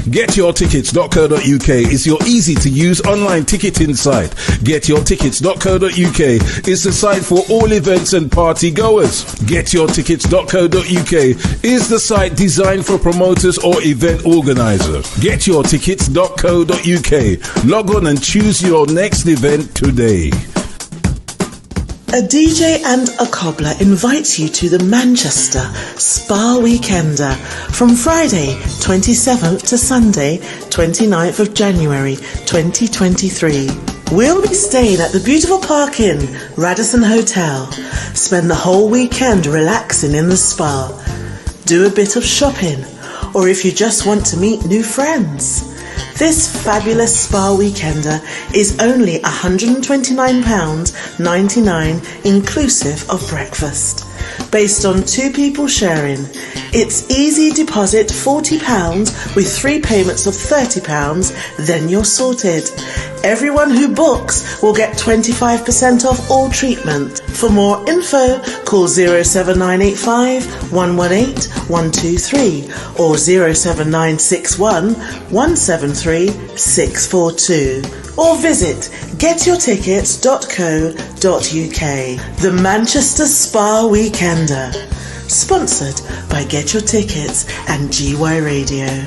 GetYourTickets.co.uk is your easy-to-use online ticketing site. GetYourTickets.co.uk is the site for all events and party goers. GetYourTickets.co.uk is the site designed for promoters or event organizers. GetYourTickets.co.uk. Log on and choose your next event today. A DJ and a cobbler invites you to the Manchester Spa Weekender from Friday 27th to Sunday 29th of January 2023. We'll be staying at the beautiful Park Inn, Radisson Hotel. Spend the whole weekend relaxing in the spa. Do a bit of shopping, or if you just want to meet new friends. This fabulous spa weekender is only £129.99 inclusive of breakfast. Based on 2 people sharing, it's easy deposit £40 with 3 payments of £30, then you're sorted. Everyone who books will get 25% off all treatment. For more info, call 07985 118 123 or 07961 173 642 or visit getyourtickets.co.uk. The Manchester Spa Weekender, sponsored by Get Your Tickets and GYRadio.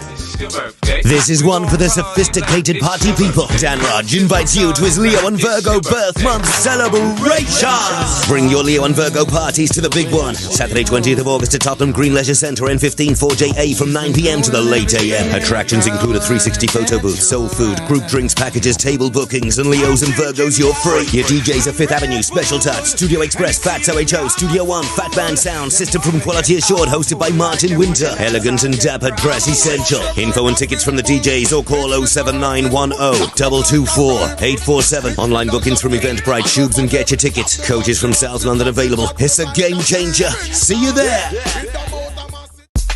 This is one for the sophisticated party people. Dan Raj invites you to his Leo and Virgo birth month celebrations. Bring your Leo and Virgo parties to the big one. Saturday 20th of August at Tottenham Green Leisure Centre, N15 4JA from 9 p.m. to the late a.m. Attractions include a 360 photo booth, soul food, group drinks packages, table bookings, and Leos and Virgos, you're free. Your DJs are 5th Avenue, Special Touch, Studio Express, Fats OHO, Studio One, Fat Band Sound, System from Quality Assured, hosted by Martin Winter. Elegant and dapper dress essential. Info and tickets from the DJs or call 07910 224 847. Online bookings from Eventbrite, Tubes and Get Your Tickets. Coaches from South London available. It's a game changer. See you there.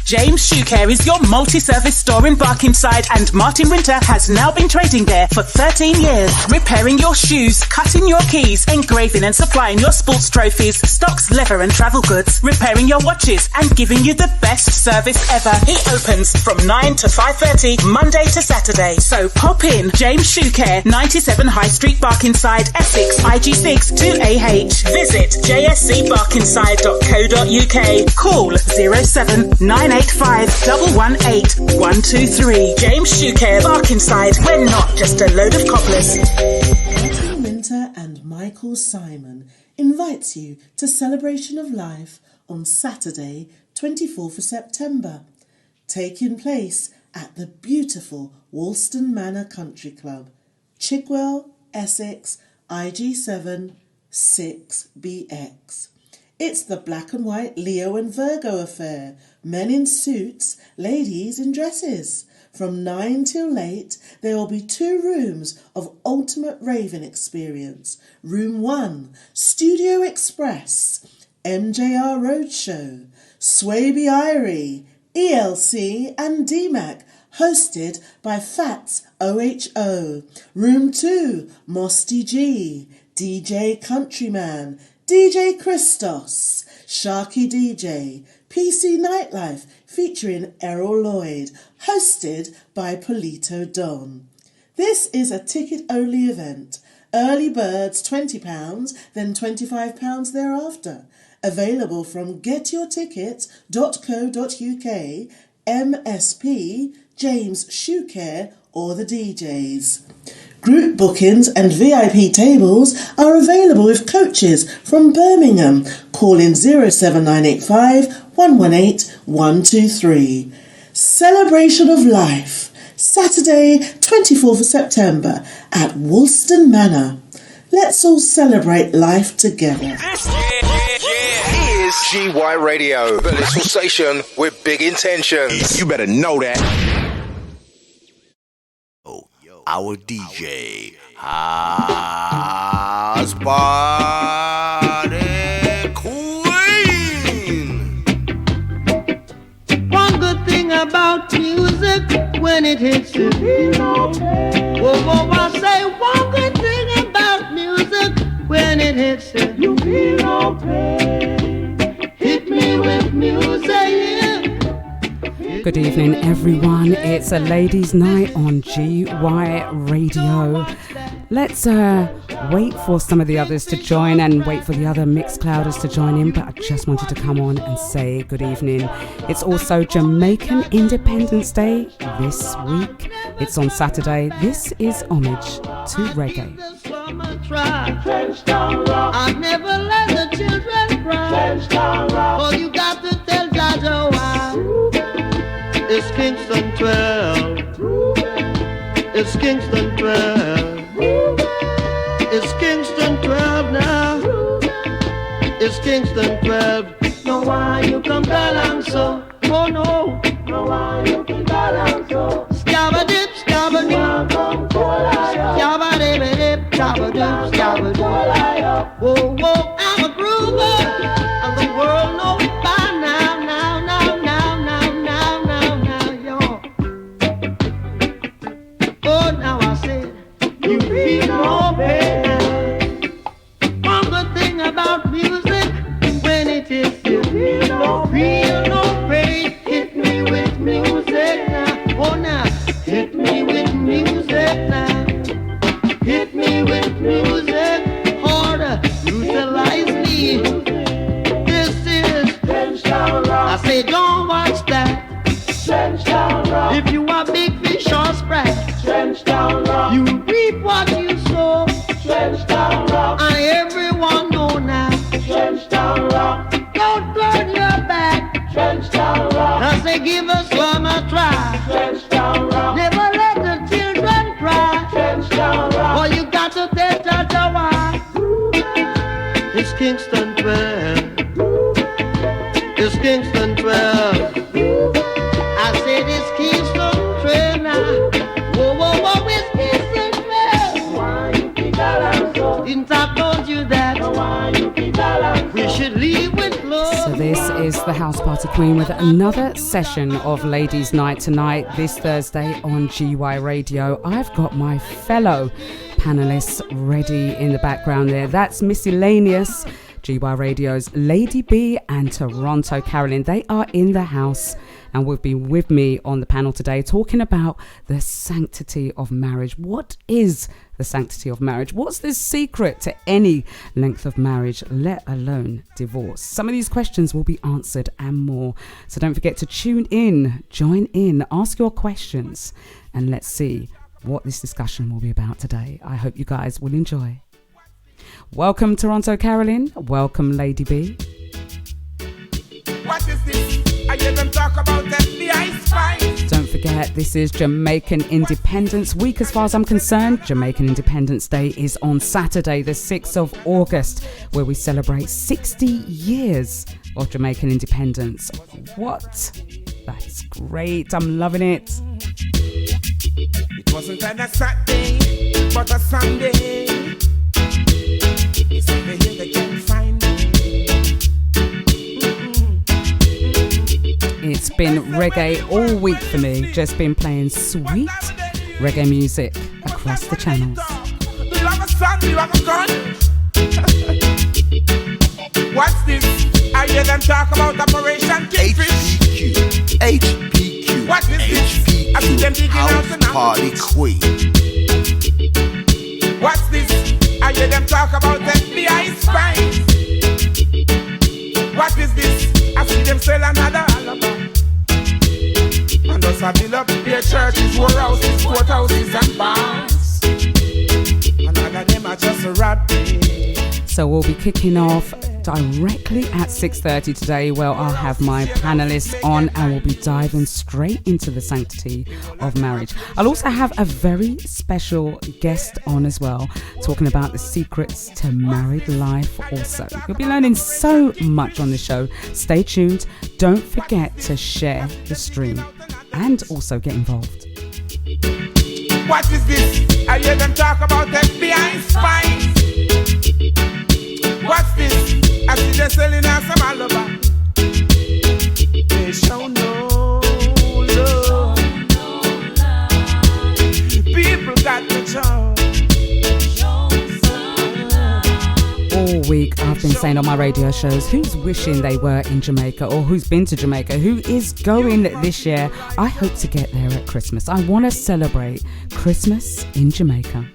James Shoe Care is your multi-service store in Barkingside, and Martin Winter has now been trading there for 13 years. Repairing your shoes, cutting your keys, engraving and supplying your sports trophies, stocks, leather and travel goods, repairing your watches and giving you the best service ever. He opens from 9 to 5:30 Monday to Saturday. So pop in. James Shoe Care, 97 High Street, Barkingside, Essex, IG6 2AH. Visit jscbarkingside.co.uk. Call 07985 118 123. James Shoe Care, Barkingside. We're not just a load of cobblers. Martin Winter and Michael Simon invites you to Celebration of Life on Saturday 24th of September, taking place at the beautiful Woolston Manor Country Club, Chigwell, Essex, IG7 6BX. It's the black and white Leo and Virgo affair. Men in suits, ladies in dresses. From 9 till late, there will be 2 rooms of ultimate raving experience. Room 1, Studio Express, MJR Roadshow, Swaby Irie, ELC and DMAC, hosted by Fats OHO. Room 2, Mosty G, DJ Countryman, DJ Christos, Sharky DJ, PC Nightlife featuring Errol Lloyd, hosted by Polito Don. This is a ticket-only event. Early birds £20, then £25 thereafter. Available from getyourtickets.co.uk, MSP, James Shoe Care or the DJs. Group bookings and VIP tables are available with coaches from Birmingham. Call in 07985 118 123. Celebration of Life, Saturday 24th of September at Woolston Manor. Let's all celebrate life together. Here's GYRadio, the little station with big intentions. You better know that. Our DJ House Party Queen. One good thing about music, when it hits you, whoa, whoa, I say one good thing about music, when it hits you, you feel okay. Hit me with music. Good evening, everyone. It's a ladies' night on GYRadio. Let's wait for some of the others to join and wait for the other Mixclouders to join in, but I just wanted to come on and say good evening. It's also Jamaican Independence Day this week. It's on Saturday. This is homage to reggae. I never let the children cry. Oh, you got to tell Jaja why. It's Kingston 12. It's Kingston 12. It's Kingston 12 now. It's Kingston 12. No, why you come down so? Oh no. No, why you come down so? Scabba-dip, scabba-dip. Scabba-dip, scabba-dip, scabba-dip. Whoa, whoa, I'm a groover. And the world knows it by now. Oh, now I said, you feel no pain. One good thing about music, when it hits you, feel no pain. Hit me with music now. Oh, now, hit me with music now. Hit me with music harder. Utilize me. This is I say, don't watch that. If you are big fish or sprat, you reap what you sow. And everyone know now. Don't turn your back. I say, give us one a try. Never let the children cry. Oh, you got to tell Jaja why. It's Kingston 12. It's Kingston 12. I said it's Kingston 12 now. Whoa, whoa, whoa, it's Kingston 12. Why you keep that so? Didn't I told you that? Why you keep that we should leave with love. So this is the House Party Queen with another session of Ladies' Night tonight, this Thursday on GYRadio. I've got my fellow panelists ready in the background there. That's MissyLaneyUs, GYRadio's Lady B, and Toronto Carolyn. They are in the house and will be with me on the panel today talking about the sanctity of marriage. What is the sanctity of marriage? What's the secret to any length of marriage, let alone divorce? Some of these questions will be answered and more. So don't forget to tune in, join in, ask your questions, and let's see what this discussion will be about today. I hope you guys will enjoy. Welcome, Toronto Carolyn. Welcome, Lady B. What is this? I hear them talk about FBI spies. Don't forget, this is Jamaican Independence Week as far as I'm concerned. Jamaican Independence Day is on Saturday, the 6th of August, where we celebrate 60 years of Jamaican independence. What? That's great. I'm loving it. It wasn't on a Saturday, but a Sunday. It's over here they can't find me. It's been reggae all week for me. Just been playing sweet reggae music across the channels. Do you have a son? Do you have a gun? What's this? I hear them talk about Operation Kingfish. HPQ. What is this? I see them digging out the Party Queen. What's this? I hear them talk about FBI spies. What is this? I see them sell another alibi. And thus I build up their churches, warehouses, courthouses and bars. And all of them are just rapping. So we'll be kicking off directly at 6:30 today, where I'll have my panelists on and we'll be diving straight into the sanctity of marriage. I'll also have a very special guest on as well, talking about the secrets to married life also. You'll be learning so much on the show. Stay tuned. Don't forget to share the stream and also get involved. What is this? I hear them talk about FBI spies. What's this? I see them selling us some alibi. They show no love. People got the job. All week I've I've been saying on my radio shows, who's wishing they were in Jamaica or who's been to Jamaica, who is going this year. I hope to get there at Christmas. I want to celebrate Christmas in Jamaica.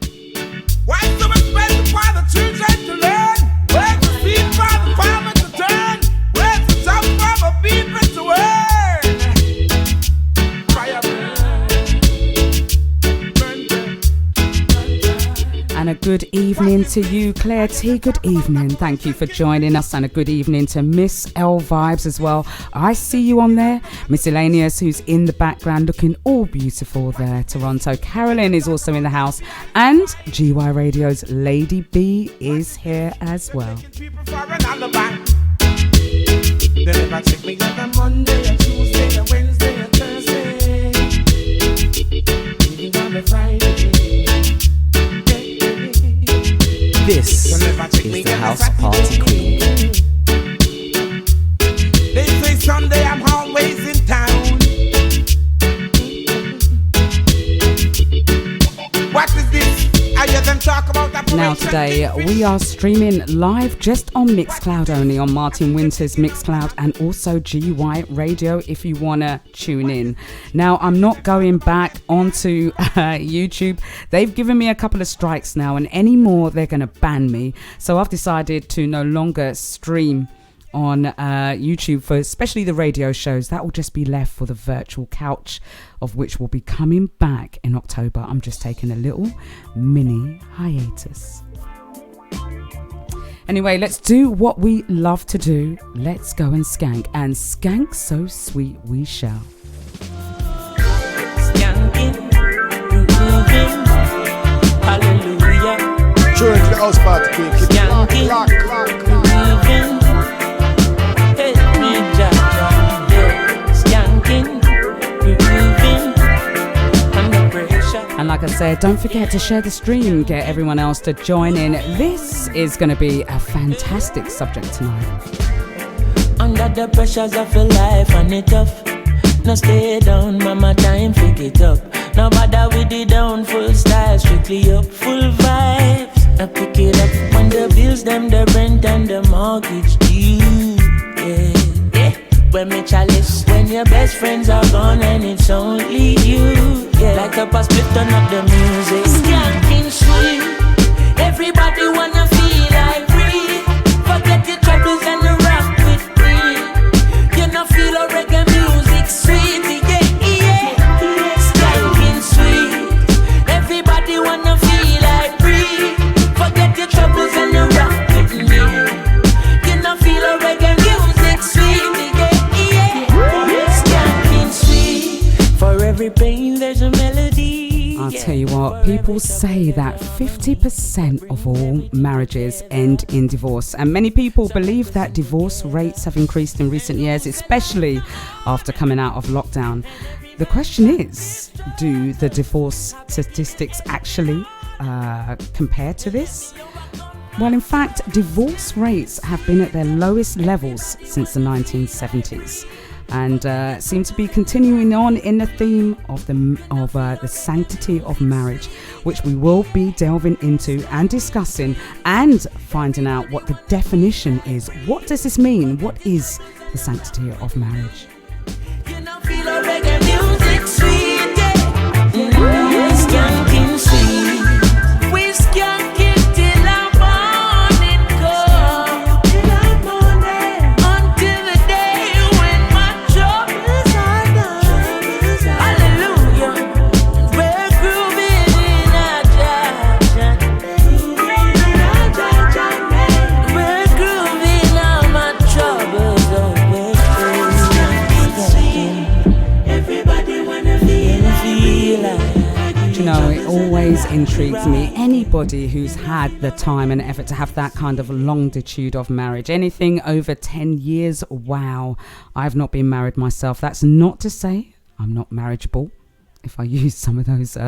Why so much space for the children to learn? Where's the seed for the farmer to turn? Where's the job for the people to earn? Fire burn. And a good evening to you, Claire T. Good evening. Thank you for joining us. And a good evening to Miss L Vibes as well. I see you on there. MissyLaneyUs, who's in the background looking all beautiful there. Toronto. Carolyn is also in the house. And GYRadio's Lady B is here as well. They never check me on a Monday, a Tuesday, a Wednesday, a Thursday. Even on a Friday. This is the House Party Queen. They say Sunday I'm always in town. What is this? I hear them talk about that. Now today we are streaming live just on Mixcloud only, on Martin Winter's Mixcloud, and also GYRadio if you want to tune in. Now I'm not going back onto YouTube. They've given me a couple of strikes now, and any more they're going to ban me. So I've decided to no longer stream on YouTube for especially the radio shows. That will just be left for the virtual couch, of which will be coming back in October. I'm just taking a little mini hiatus. Anyway, let's do what we love to do. Let's go and skank, and skank so sweet we shall. Skanking, moving, hallelujah. True to the house party queen. Keep Skanking, moving. And like I said, don't forget to share the stream, get everyone else to join in. This is going to be a fantastic subject tonight. Under the pressures of your life and it tough. No stay down, mama, time pick it up. No bother with the down, full style, strictly up, full vibes. I pick it up when the bills, them, the rent and the mortgage due. Yeah. When me chalice, when your best friends are gone and it's only you. Yeah, like up a split, turn up the music. Skanking sweet, everybody wanna feel like free. Forget your troubles and rock with me. You know feel a reggae music sweet, yeah. Skanking sweet, everybody wanna feel like free. Forget your troubles and rock with me. You know feel a reggae music sweet, for every pain there's a melody. I'll tell you what, people say that 50% of all marriages end in divorce, and many people believe that divorce rates have increased in recent years, especially after coming out of lockdown. The question is, do the divorce statistics actually compare to this? Well, in fact, divorce rates have been at their lowest levels since the 1970s. And seem to be continuing on in the theme of the sanctity of marriage, which we will be delving into and discussing and finding out what the definition is. What does this mean? What is the sanctity of marriage? You know, feel a reggae music sweet, yeah. Skanking sweet. We skank it till our morning come. Until the day when my troubles are done. Hallelujah. We're grooving in our judgment. We're grooving all my troubles away. Everybody wanna feel like. Do you know, it always intrigues me. Anybody who's had the time and effort to have that kind of longitude of marriage, anything over 10 years, wow. I've not been married myself. That's not to say I'm not marriageable, if I use some of those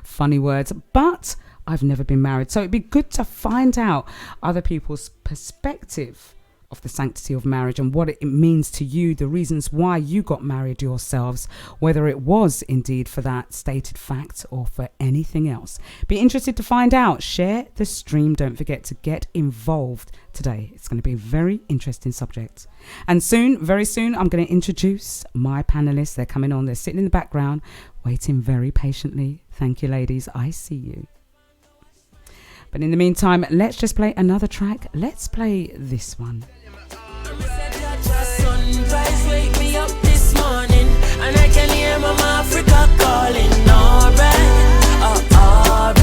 funny words, but I've never been married. So it'd be good to find out other people's perspective of the sanctity of marriage and what it means to you, the reasons why you got married yourselves, whether it was indeed for that stated fact or for anything else. Be interested to find out. Share the stream. Don't forget to get involved today. It's going to be a very interesting subject. And soon, very soon, I'm going to introduce my panelists. They're coming on. They're sitting in the background, waiting very patiently. Thank you, ladies. I see you. But in the meantime, let's just play another track. Let's play this one. Sunrise wake me up this morning, and I can hear Mama Africa calling. Alright, alright.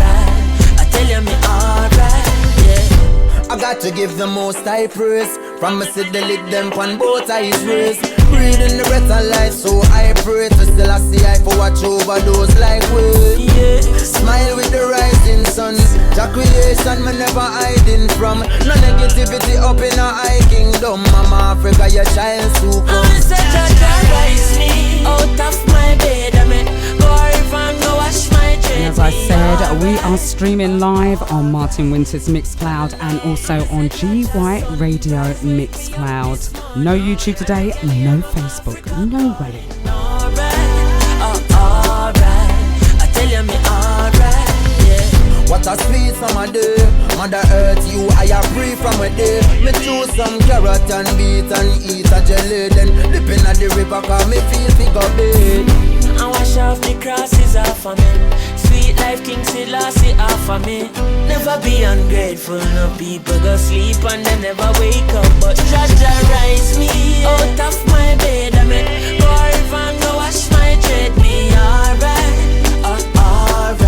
I tell you me alright, yeah. I got to give the most high praise. From me sit the lid them on both eyes raised. Breathing the breath of life, so I pray to still I see I for watch over those like we. Yeah. Smile with the rising sun. The creation me never hiding from. No negativity up in our high kingdom. Mama Africa, your child so come. I'm such a rise me out of my bed. I mean, go and go wash my dread. As I said, we are streaming live on Martin Winter's Mixcloud and also on GYRadio Mixcloud. No YouTube today, no Facebook, no way. Alright, I tell you me alright, yeah. What a sweet summer day, Mother Earth, you I am free from a day. Me choose some carrot and beet and eat a jelly. Then dipping at the river cause me feel figure big. I wash off the crosses off of me. Sweet life King Selassie off of me. Never be ungrateful, no people go sleep and they never wake up. But Jaja rise me out of my bed. I mean, go and go wash my dread. Me alright, alright.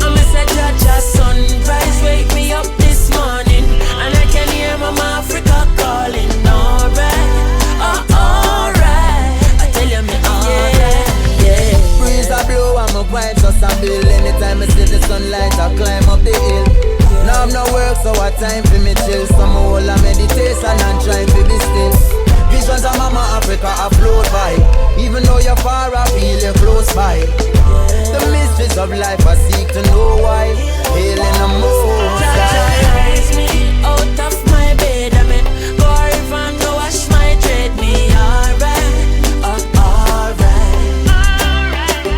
I'm a say Jaja sunrise wake me up this morning, and I can hear Mama Africa calling. Alright, alright. I tell you me alright, yeah. Breeze a blow and my vibes just a bill. Anytime I see the sunlight I climb up the hill. Now I'm no work so I time for me chill. Some whole a meditation and trying to be still. Visions of Mama Africa I float by. Even though you're far I feel you're close by. The mysteries of life I seek to know why. Hailing the most rise me out of my bed. I mean, go and go wash my dread. Me alright, alright.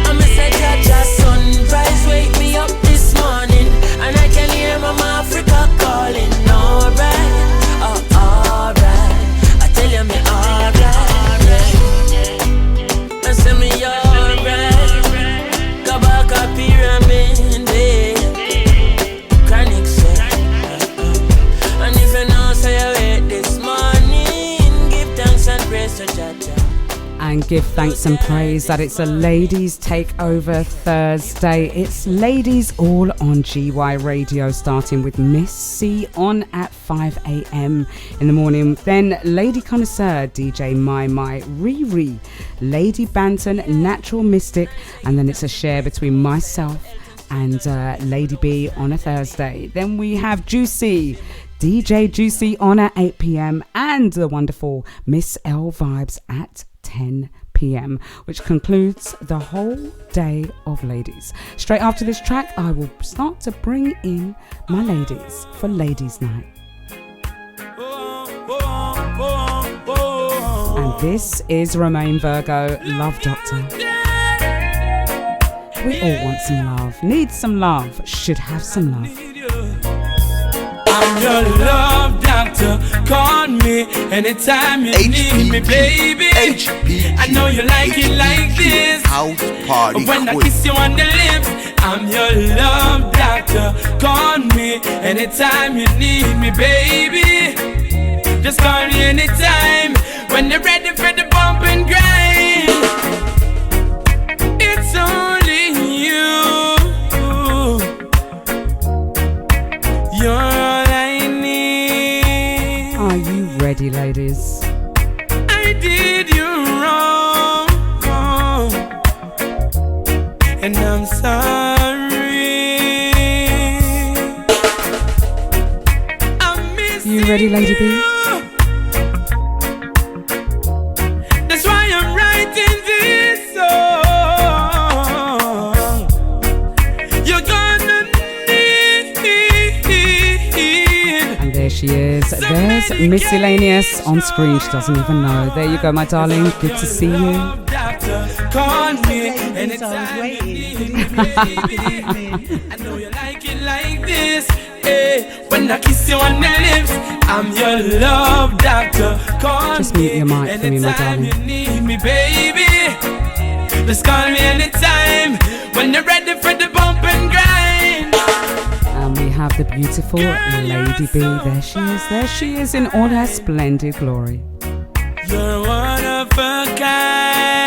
I'm a say Jaja sunrise wake me up this morning, and I can hear Mama Africa calling. Alright, alright. I tell you me alright, yeah. I say me alright. Go back a pyramid, chronic set. And if you know say I wait this morning, give thanks and praise to Jaja. And give thanks and praise that it's a Ladies Takeover Thursday. It's ladies all on GYRadio, starting with Miss C on at 5 a.m. in the morning. Then Lady Connoisseur, DJ My Riri, Lady Banton, Natural Mystic, and then it's a share between myself and Lady B on a Thursday. Then we have Juicy, DJ Juicy on at 8 p.m. and the wonderful Miss L Vibes at 10 p.m, which concludes the whole day of ladies. Straight after this track, I will start to bring in my ladies for Ladies Night. And this is Romain Virgo, Love Doctor. We all want some love, need some love, should have some love. I'm your love doctor. Call me anytime you need me, baby. I know you like it like this. House party when I kiss you on the lips, I'm your love doctor. Call me anytime you need me, baby. Just call me anytime when you're ready for the bump and grind. It's only you. You're all I need. Are you ready, ladies? I did you wrong, and I'm sorry. I miss you ready, Lady B? That's why I'm writing this song. You're gonna need. And there she is. is There's MissyLaneyUs on screen. She doesn't even know. There you go, my darling. Good to see you. Call me anytime. I know you like it like this. Hey, when I kiss you on the lips, I'm your love doctor. Call Just mute your mic for me, my darling. You need me, baby. Just call me anytime when you're ready for the bump and grind. And we have the beautiful Lady B. There she is. There she is in all her splendid glory. You're one of a kind.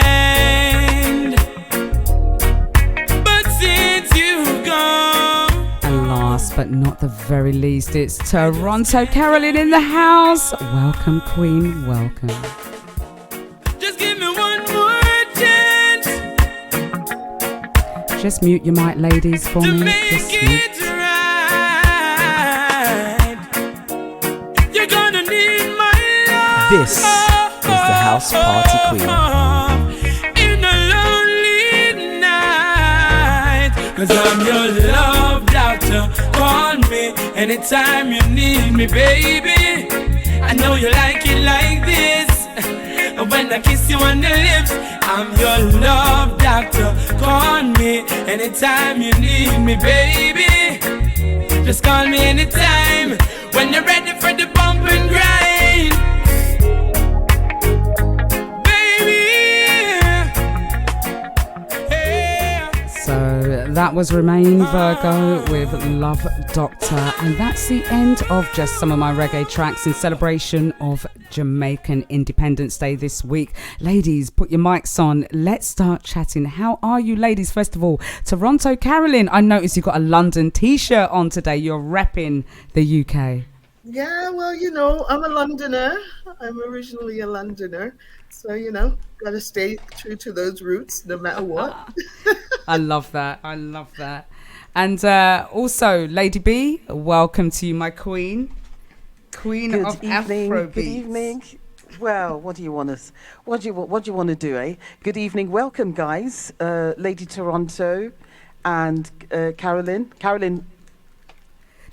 But since you've gone, And last but not the very least, it's Toronto Carolyn in the house. Welcome, Queen. Welcome. just give me one more chance Just mute your mic, ladies, for to me. make Just mute. it right. You're gonna need my love. This is the house party queen. In a lonely night, 'cause I'm your love doctor. Call me anytime you need me, baby. I know you like it like this. When I kiss you on the lips, I'm your love doctor. Call me anytime you need me, baby. Just call me anytime when you're ready for the bump and grind. So that was Remain Virgo with Love Doctor, and that's the end of just some of my reggae tracks in celebration of Jamaican Independence Day this week. Ladies, put your mics on. Let's start chatting. How are you, ladies? First of all, Toronto Carolyn, I noticed you got a London t-shirt on today. You're repping the UK. Yeah, well, I'm a Londoner. I'm originally a Londoner. So, got to stay true to those roots no matter what. I love that. I love that. And also, Lady B, welcome to you, my queen. Queen Good of evening. Afrobeats. Good evening. Well, what do you want us? What do you want to do, eh? Good evening. Welcome, guys. Lady Toronto and Carolyn.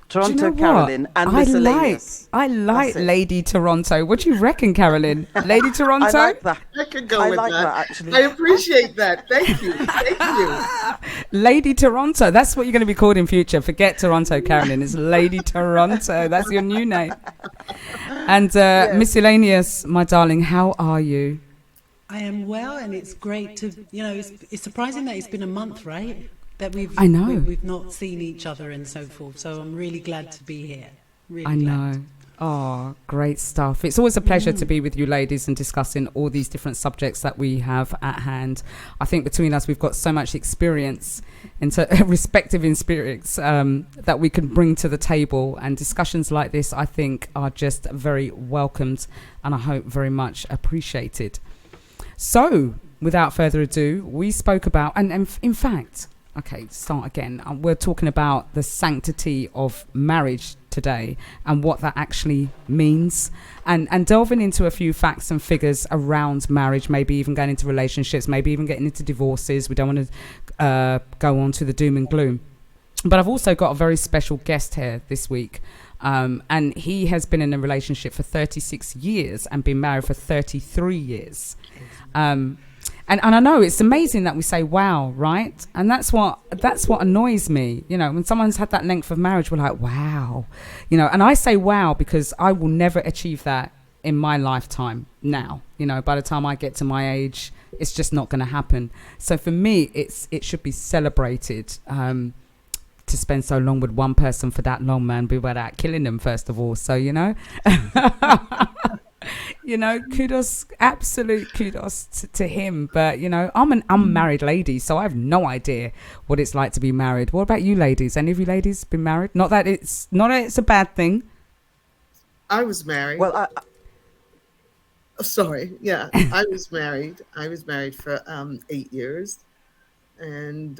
Toronto, Do you know Carolyn, what? and MissyLaneyUs. I like Lady Toronto. What do you reckon, Carolyn? Lady Toronto? I like that. I could go I with like that. that, actually. I appreciate that. Thank you. Thank you. Lady Toronto. That's what you're going to be called in future. Forget Toronto, Carolyn. It's Lady Toronto. That's your new name. And MissyLaneyUs, my darling, how are you? I am well, and it's great to, it's surprising that it's been a month, right? That we've not seen each other and so forth. So I'm really glad to be here. Really I know. Oh, great stuff. It's always a pleasure to be with you ladies and discussing all these different subjects that we have at hand. I think between us, we've got so much experience into respective experience that we can bring to the table. And discussions like this, I think, are just very welcomed and I hope very much appreciated. So, without further ado, we spoke about, and in fact, okay, start again. We're talking about the sanctity of marriage today and what that actually means, and delving into a few facts and figures around marriage, maybe even going into relationships, maybe even getting into divorces. We don't want to go on to the doom and gloom. But I've also got a very special guest here this week. And he has been in a relationship for 36 years and been married for 33 years. And I know it's amazing that we say wow, right? And that's what annoys me. When someone's had that length of marriage, we're like, wow. And I say wow because I will never achieve that in my lifetime now. By the time I get to my age, it's just not going to happen. So for me, it should be celebrated to spend so long with one person for that long, man, without killing them, first of all. So, kudos, absolute kudos to him. But, I'm an unmarried lady, so I have no idea what it's like to be married. What about you ladies? Any of you ladies been married? Not that it's a bad thing. I was married. Well, sorry. Yeah, I was married. I was married for 8 years. And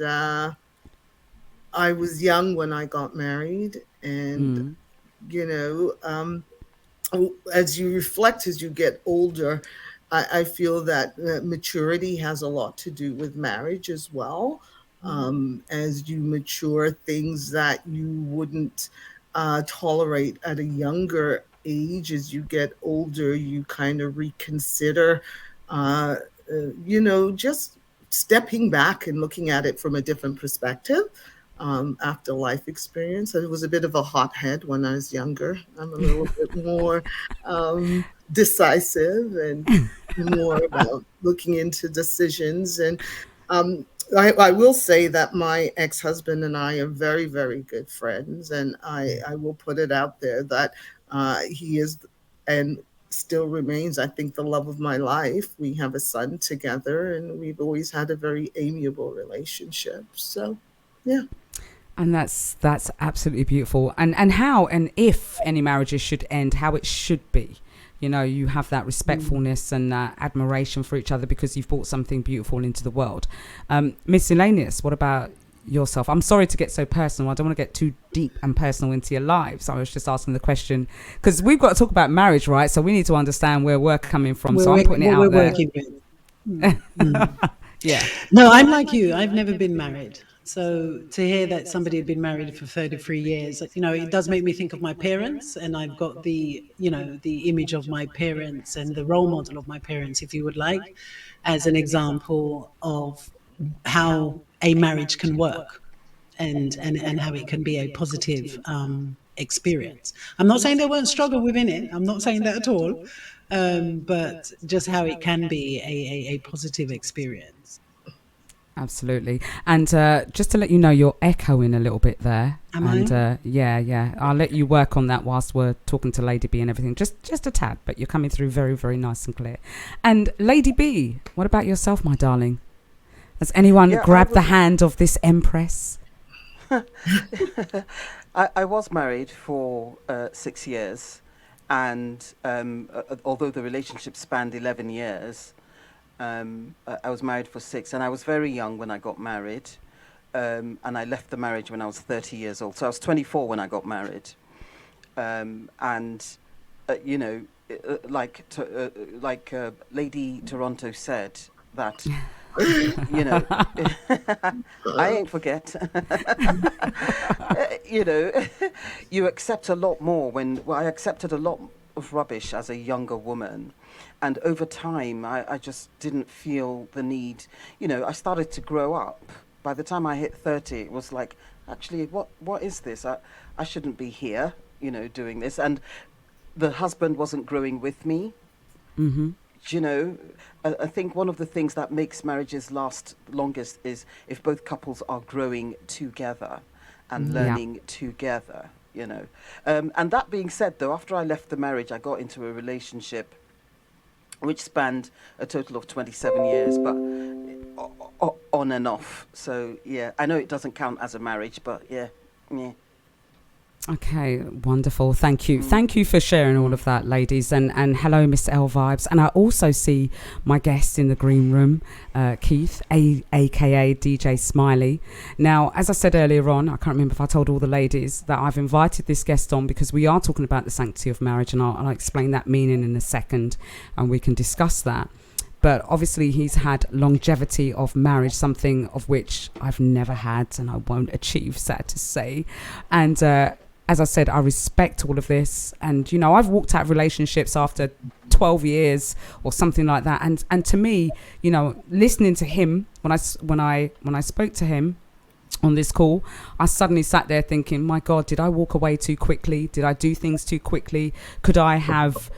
I was young when I got married. And, as you reflect, as you get older, I feel that maturity has a lot to do with marriage as well. As you mature, things that you wouldn't tolerate at a younger age, as you get older, you kind of reconsider, just stepping back and looking at it from a different perspective. After life experience, I was a bit of a hothead when I was younger. I'm a little bit more decisive and more about looking into decisions. And I will say that my ex-husband and I are very, very good friends. And I will put it out there that he is and still remains, I think, the love of my life. We have a son together, and we've always had a very amiable relationship. So, yeah. And that's absolutely beautiful. And how and if any marriages should end, how it should be. You have that respectfulness and admiration for each other because you've brought something beautiful into the world. MissyLaneyUs, what about yourself? I'm sorry to get so personal. I don't want to get too deep and personal into your lives. I was just asking the question because we've got to talk about marriage, right? So we need to understand where we're coming from. So I'm putting it out there. Yeah. No, I'm like you. I've never been married. So to hear that somebody had been married for 33 years, it does make me think of my parents, and I've got the image of my parents and the role model of my parents, if you would like, as an example of how a marriage can work and how it can be a positive experience. I'm not saying there weren't struggle within it. I'm not saying that at all. But just how it can be a positive experience. Absolutely. And just to let you know, you're echoing a little bit there. Am I? Yeah. I'll let you work on that whilst we're talking to Lady B and everything. Just a tad, but you're coming through very, very nice and clear. And Lady B, what about yourself, my darling? Has anyone grabbed the hand of this empress? I was married for 6 years. And although the relationship spanned 11 years, I was married for 6, and I was very young when I got married, and I left the marriage when I was 30 years old. So I was 24 when I got married, like Lady Toronto said, that I ain't forget. You accept a lot more I accepted a lot of rubbish as a younger woman. And over time, I just didn't feel the need. I started to grow up. By the time I hit 30, it was like, actually, what is this? I shouldn't be here, doing this. And the husband wasn't growing with me. Mm-hmm. I think one of the things that makes marriages last longest is if both couples are growing together and learning together, And that being said, though, after I left the marriage, I got into a relationship which spanned a total of 27 years, but on and off. So, yeah, I know it doesn't count as a marriage, but yeah. Okay, wonderful. Thank you. Thank you for sharing all of that, ladies. And hello, Miss L Vibes. And I also see my guest in the green room, Keith, aka DJ Smiley. Now, as I said earlier on, I can't remember if I told all the ladies that I've invited this guest on because we are talking about the sanctity of marriage, and I'll explain that meaning in a second, and we can discuss that. But obviously he's had longevity of marriage, something of which I've never had and I won't achieve, sad to say. And as I said, I respect all of this. And, I've walked out of relationships after 12 years or something like that. And to me, listening to him, when I spoke to him on this call, I suddenly sat there thinking, my God, did I walk away too quickly? Did I do things too quickly? Could I have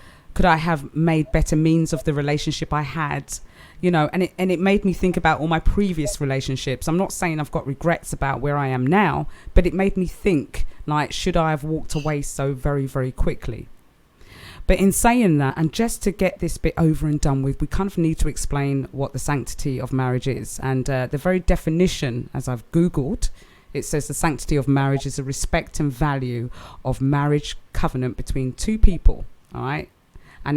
made better means of the relationship I had? And it made me think about all my previous relationships. I'm not saying I've got regrets about where I am now, but it made me think, like, should I have walked away so very, very quickly? But in saying that, and just to get this bit over and done with, we kind of need to explain what the sanctity of marriage is. And the very definition, as I've Googled, it says the sanctity of marriage is a respect and value of marriage covenant between two people, all right? And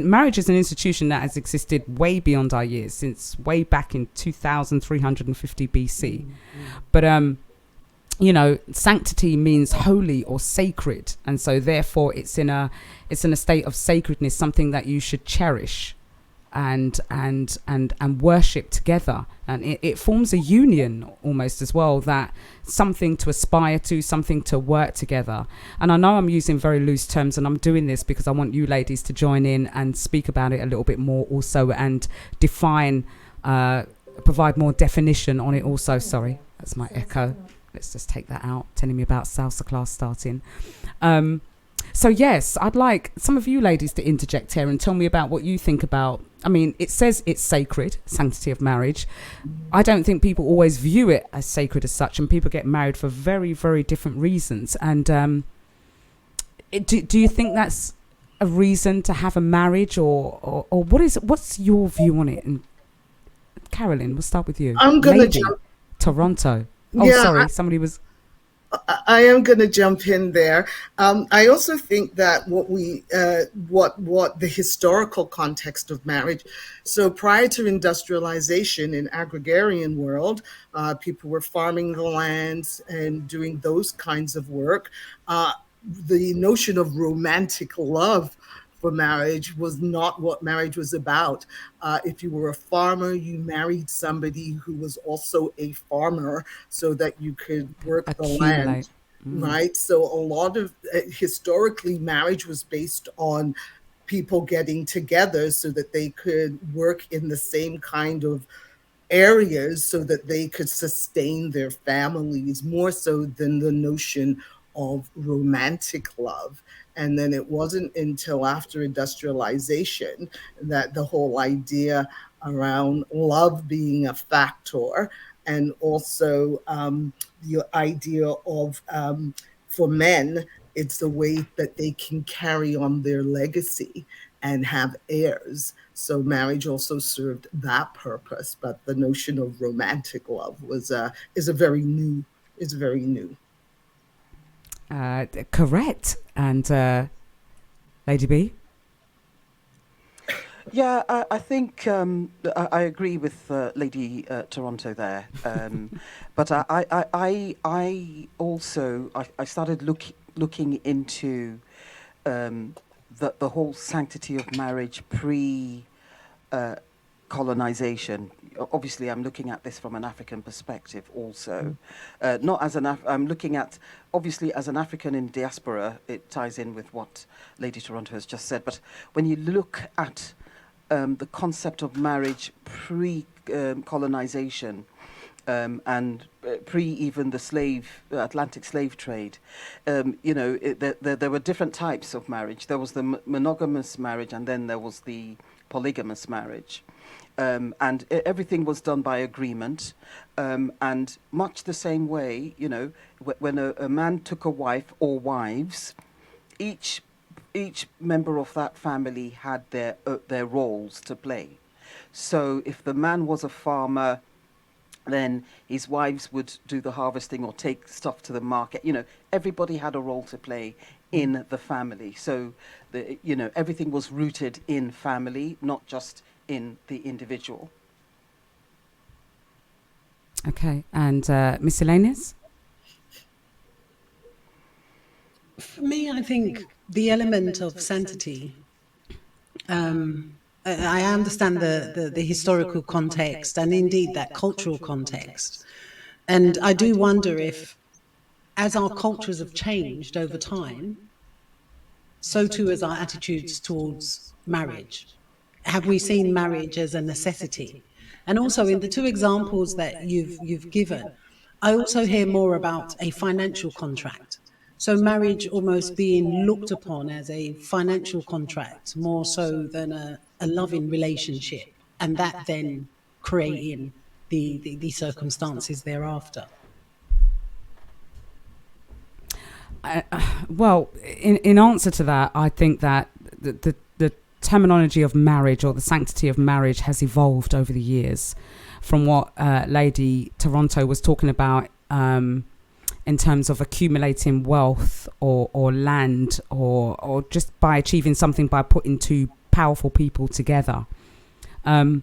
marriage is an institution that has existed way beyond our years, since way back in 2350 BC. But, sanctity means holy or sacred. And so therefore it's in a state of sacredness, something that you should cherish. and worship together, and it forms a union almost as well, that something to aspire to, something to work together. And I know I'm using very loose terms, and I'm doing this because I want you ladies to join in and speak about it a little bit more also, and define, provide more definition on it also. Sorry, that's my echo. Let's just take that out, telling me about salsa class starting. So yes, I'd like some of you ladies to interject here and tell me about what you think about. I mean, it says it's sacred, sanctity of marriage. I don't think people always view it as sacred as such, and people get married for very, very different reasons. And do you think that's a reason to have a marriage, or what's your view on it? And Carolyn, we'll start with you. I'm gonna jump. Toronto. Oh, yeah, sorry, somebody was. I am going to jump in there. I also think that what the historical context of marriage. So prior to industrialization in agrarian world, people were farming the lands and doing those kinds of work. The notion of romantic love for marriage was not what marriage was about. If you were a farmer, you married somebody who was also a farmer so that you could work the land, right? So a lot of historically, marriage was based on people getting together so that they could work in the same kind of areas so that they could sustain their families, more so than the notion of romantic love. And then it wasn't until after industrialization that the whole idea around love being a factor, and also the idea of, for men, it's the way that they can carry on their legacy and have heirs. So marriage also served that purpose, but the notion of romantic love is very new. Correct. And Lady B? Yeah, I think I agree with Lady Toronto there. But I also started looking into the whole sanctity of marriage colonization. Obviously, I'm looking at this from an African perspective also. Not as I'm looking at, obviously, as an African in diaspora, it ties in with what Lady Toronto has just said. But when you look at the concept of marriage pre-colonization and pre even the Atlantic slave trade, there were different types of marriage. There was the monogamous marriage, and then there was the polygamous marriage. And everything was done by agreement, and much the same way, when a man took a wife or wives, each member of that family had their roles to play. So if the man was a farmer, then his wives would do the harvesting or take stuff to the market. Everybody had a role to play in the family. So everything was rooted in family, not just in the individual. Okay, and MissyLaneyUs? For me, I think the element of sanctity, I understand the historical context and indeed that cultural context. And I do wonder if, as our cultures have changed over time, so too as our attitudes towards marriage. Have we seen marriage as a necessity? And also in the two examples that you've given, I also hear more about a financial contract. So marriage almost being looked upon as a financial contract more so than a loving relationship, and that then creating the circumstances thereafter. Well, in answer to that, I think that the terminology of marriage or the sanctity of marriage has evolved over the years from what Lady Toronto was talking about in terms of accumulating wealth or land or just by achieving something by putting two powerful people together. And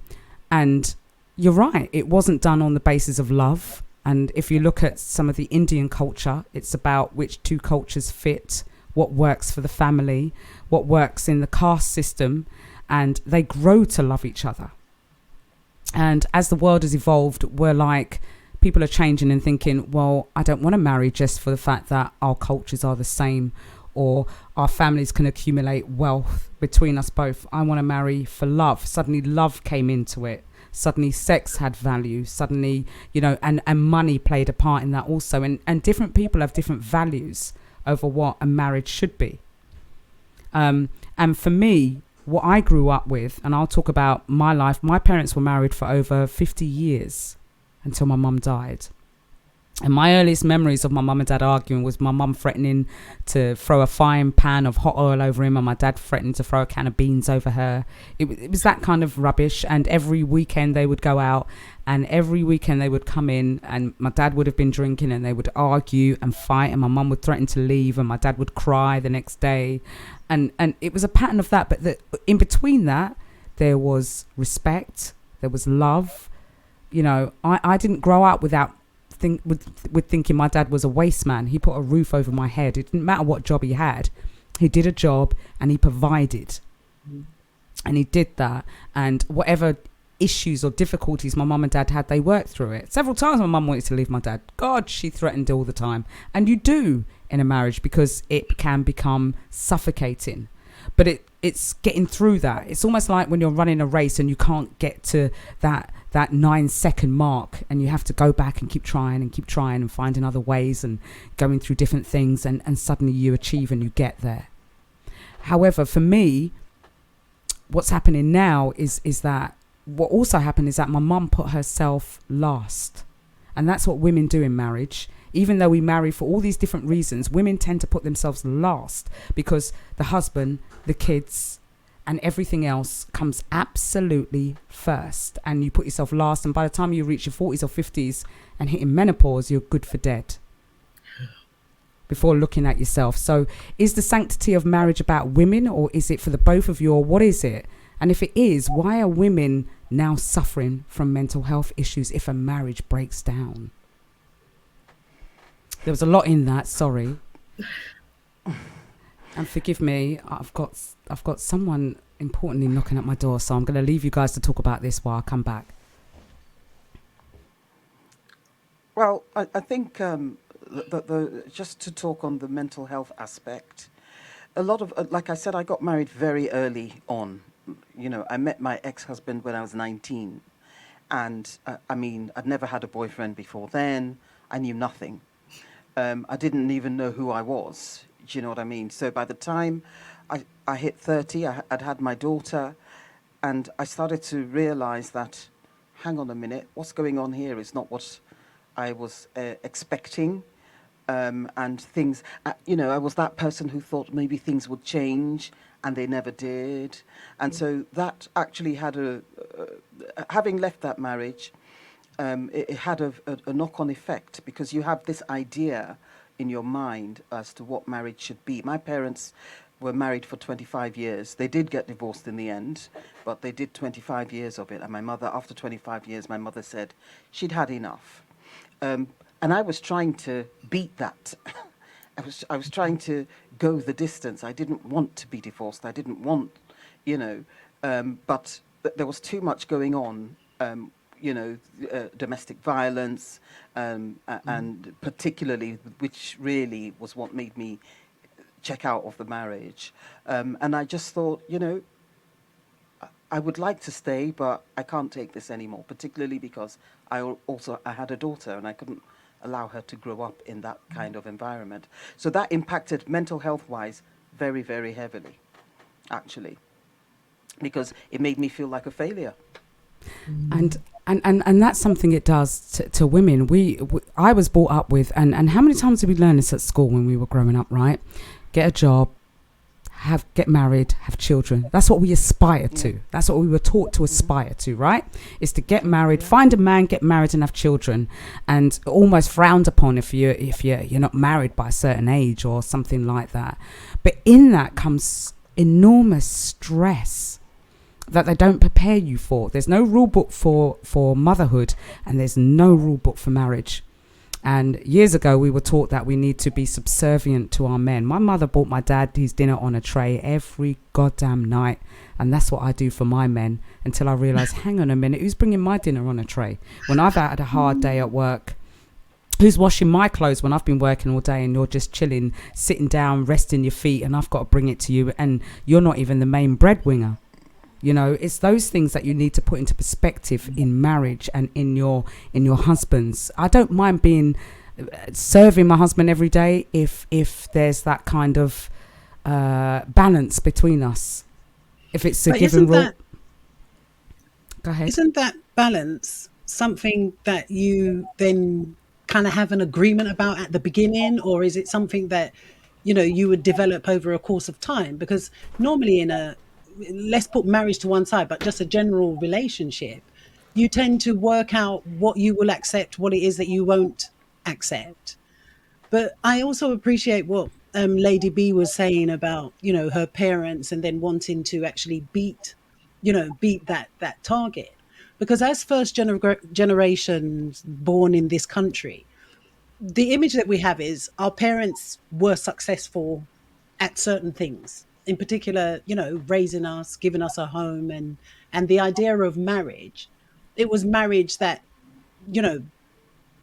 you're right, it wasn't done on the basis of love. And if you look at some of the Indian culture, it's about which two cultures fit, what works for the family, what works in the caste system. and they grow to love each other. And as the world has evolved, we're like, people are changing and thinking, well, I don't want to marry just for the fact that our cultures are the same, or our families can accumulate wealth between us both. I want to marry for love. Suddenly love came into it. Suddenly sex had value. Suddenly, and money played a part in that also. And different people have different values over what a marriage should be. And for me, what I grew up with, and I'll talk about my life, my parents were married for over 50 years until my mum died. And my earliest memories of my mum and dad arguing was my mum threatening to throw a frying pan of hot oil over him, and my dad threatening to throw a can of beans over her. It was that kind of rubbish. And every weekend they would go out, and every weekend they would come in, and my dad would have been drinking, and they would argue and fight, and my mum would threaten to leave, and my dad would cry the next day. And it was a pattern of that. But in between that, there was respect, there was love. I didn't grow up without with thinking my dad was a waste man. He put a roof over my head. It didn't matter what job he had. He did a job and he provided. And he did that. And whatever issues or difficulties my mum and dad had, they worked through it. Several times my mum wanted to leave my dad. God, she threatened all the time. And you do in a marriage, because it can become suffocating. But it's getting through that. It's almost like when you're running a race and you can't get to that 9-second mark, and you have to go back and keep trying and finding other ways and going through different things, and suddenly you achieve and you get there. However, for me, what's happening now is that what also happened is that my mum put herself last. And that's what women do in marriage. Even though we marry for all these different reasons, women tend to put themselves last, because the husband, the kids, and everything else comes absolutely first. And you put yourself last, and by the time you reach your 40s or 50s and hitting menopause, you're good for dead before looking at yourself. So is the sanctity of marriage about women, or is it for the both of you, or what is it? And if it is, why are women now suffering from mental health issues if a marriage breaks down? There was a lot in that, sorry. And forgive me, I've got someone importantly knocking at my door, so I'm going to leave you guys to talk about this while I come back. Well, I think just to talk on the mental health aspect, a lot of, like I said, I got married very early on. I met my ex-husband when I was 19. And, I'd never had a boyfriend before then. I knew nothing. I didn't even know who I was. Do you know what I mean? So by the time I hit 30, I'd had my daughter, and I started to realize that, hang on a minute, what's going on here is not what I was expecting. And things, I was that person who thought maybe things would change, and they never did. And so that actually had having left that marriage, it had a knock-on effect, because you have this idea in your mind as to what marriage should be. My parents were married for 25 years. They did get divorced in the end, but they did 25 years of it. And my mother, after 25 years, my mother said she'd had enough. And I was trying to beat that. I was trying to go the distance. I didn't want to be divorced. I didn't want, but there was too much going on. Domestic violence, and particularly, which really was what made me check out of the marriage. And I just thought, I would like to stay, but I can't take this anymore, particularly because I had a daughter, and I couldn't allow her to grow up in that kind of environment. So that impacted mental health-wise very, very heavily, actually, because it made me feel like a failure. And that's something it does to women. I was brought up with, and how many times did we learn this at school when we were growing up, right? Get a job, get married, have children. That's what we aspire to. That's what we were taught to aspire to, right? Is to get married, find a man, get married, and have children, and almost frowned upon if you're not married by a certain age or something like that. But in that comes enormous stress that they don't prepare you for. There's no rule book for motherhood, and there's no rule book for marriage. And years ago, we were taught that we need to be subservient to our men. My mother bought my dad his dinner on a tray every goddamn night And that's what I do for my men until I realise, hang on a minute, who's bringing my dinner on a tray? When I've had a hard day at work, who's washing my clothes when I've been working all day and you're just chilling, sitting down, resting your feet, and I've got to bring it to you, and you're not even the main breadwinner. You know, it's those things that you need to put into perspective in marriage and in your husbands. I don't mind serving my husband every day if there's that kind of balance between us. If it's a given rule. Go ahead. Isn't that balance something that you then kind of have an agreement about at the beginning, or is it something that, you know, you would develop over a course of time? Because normally let's put marriage to one side, but just a general relationship, you tend to work out what you will accept, what it is that you won't accept. But I also appreciate what Lady B was saying about, you know, her parents and then wanting to actually beat that target. Because as first generations born in this country, the image that we have is our parents were successful at certain things. In particular, you know, raising us, giving us a home, and the idea of marriage, it was marriage that, you know,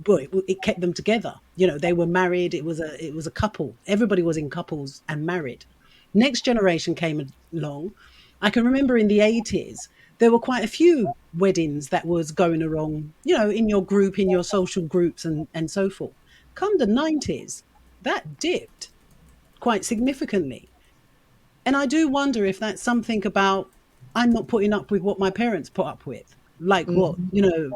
boy, it kept them together. You know, they were married. It was a couple. Everybody was in couples and married. Next generation came along. I can remember in the 80s, there were quite a few weddings that was going wrong, you know, in your group, in your social groups and so forth. Come the 90s, that dipped quite significantly. And I do wonder if that's something about, I'm not putting up with what my parents put up with, like what, you know,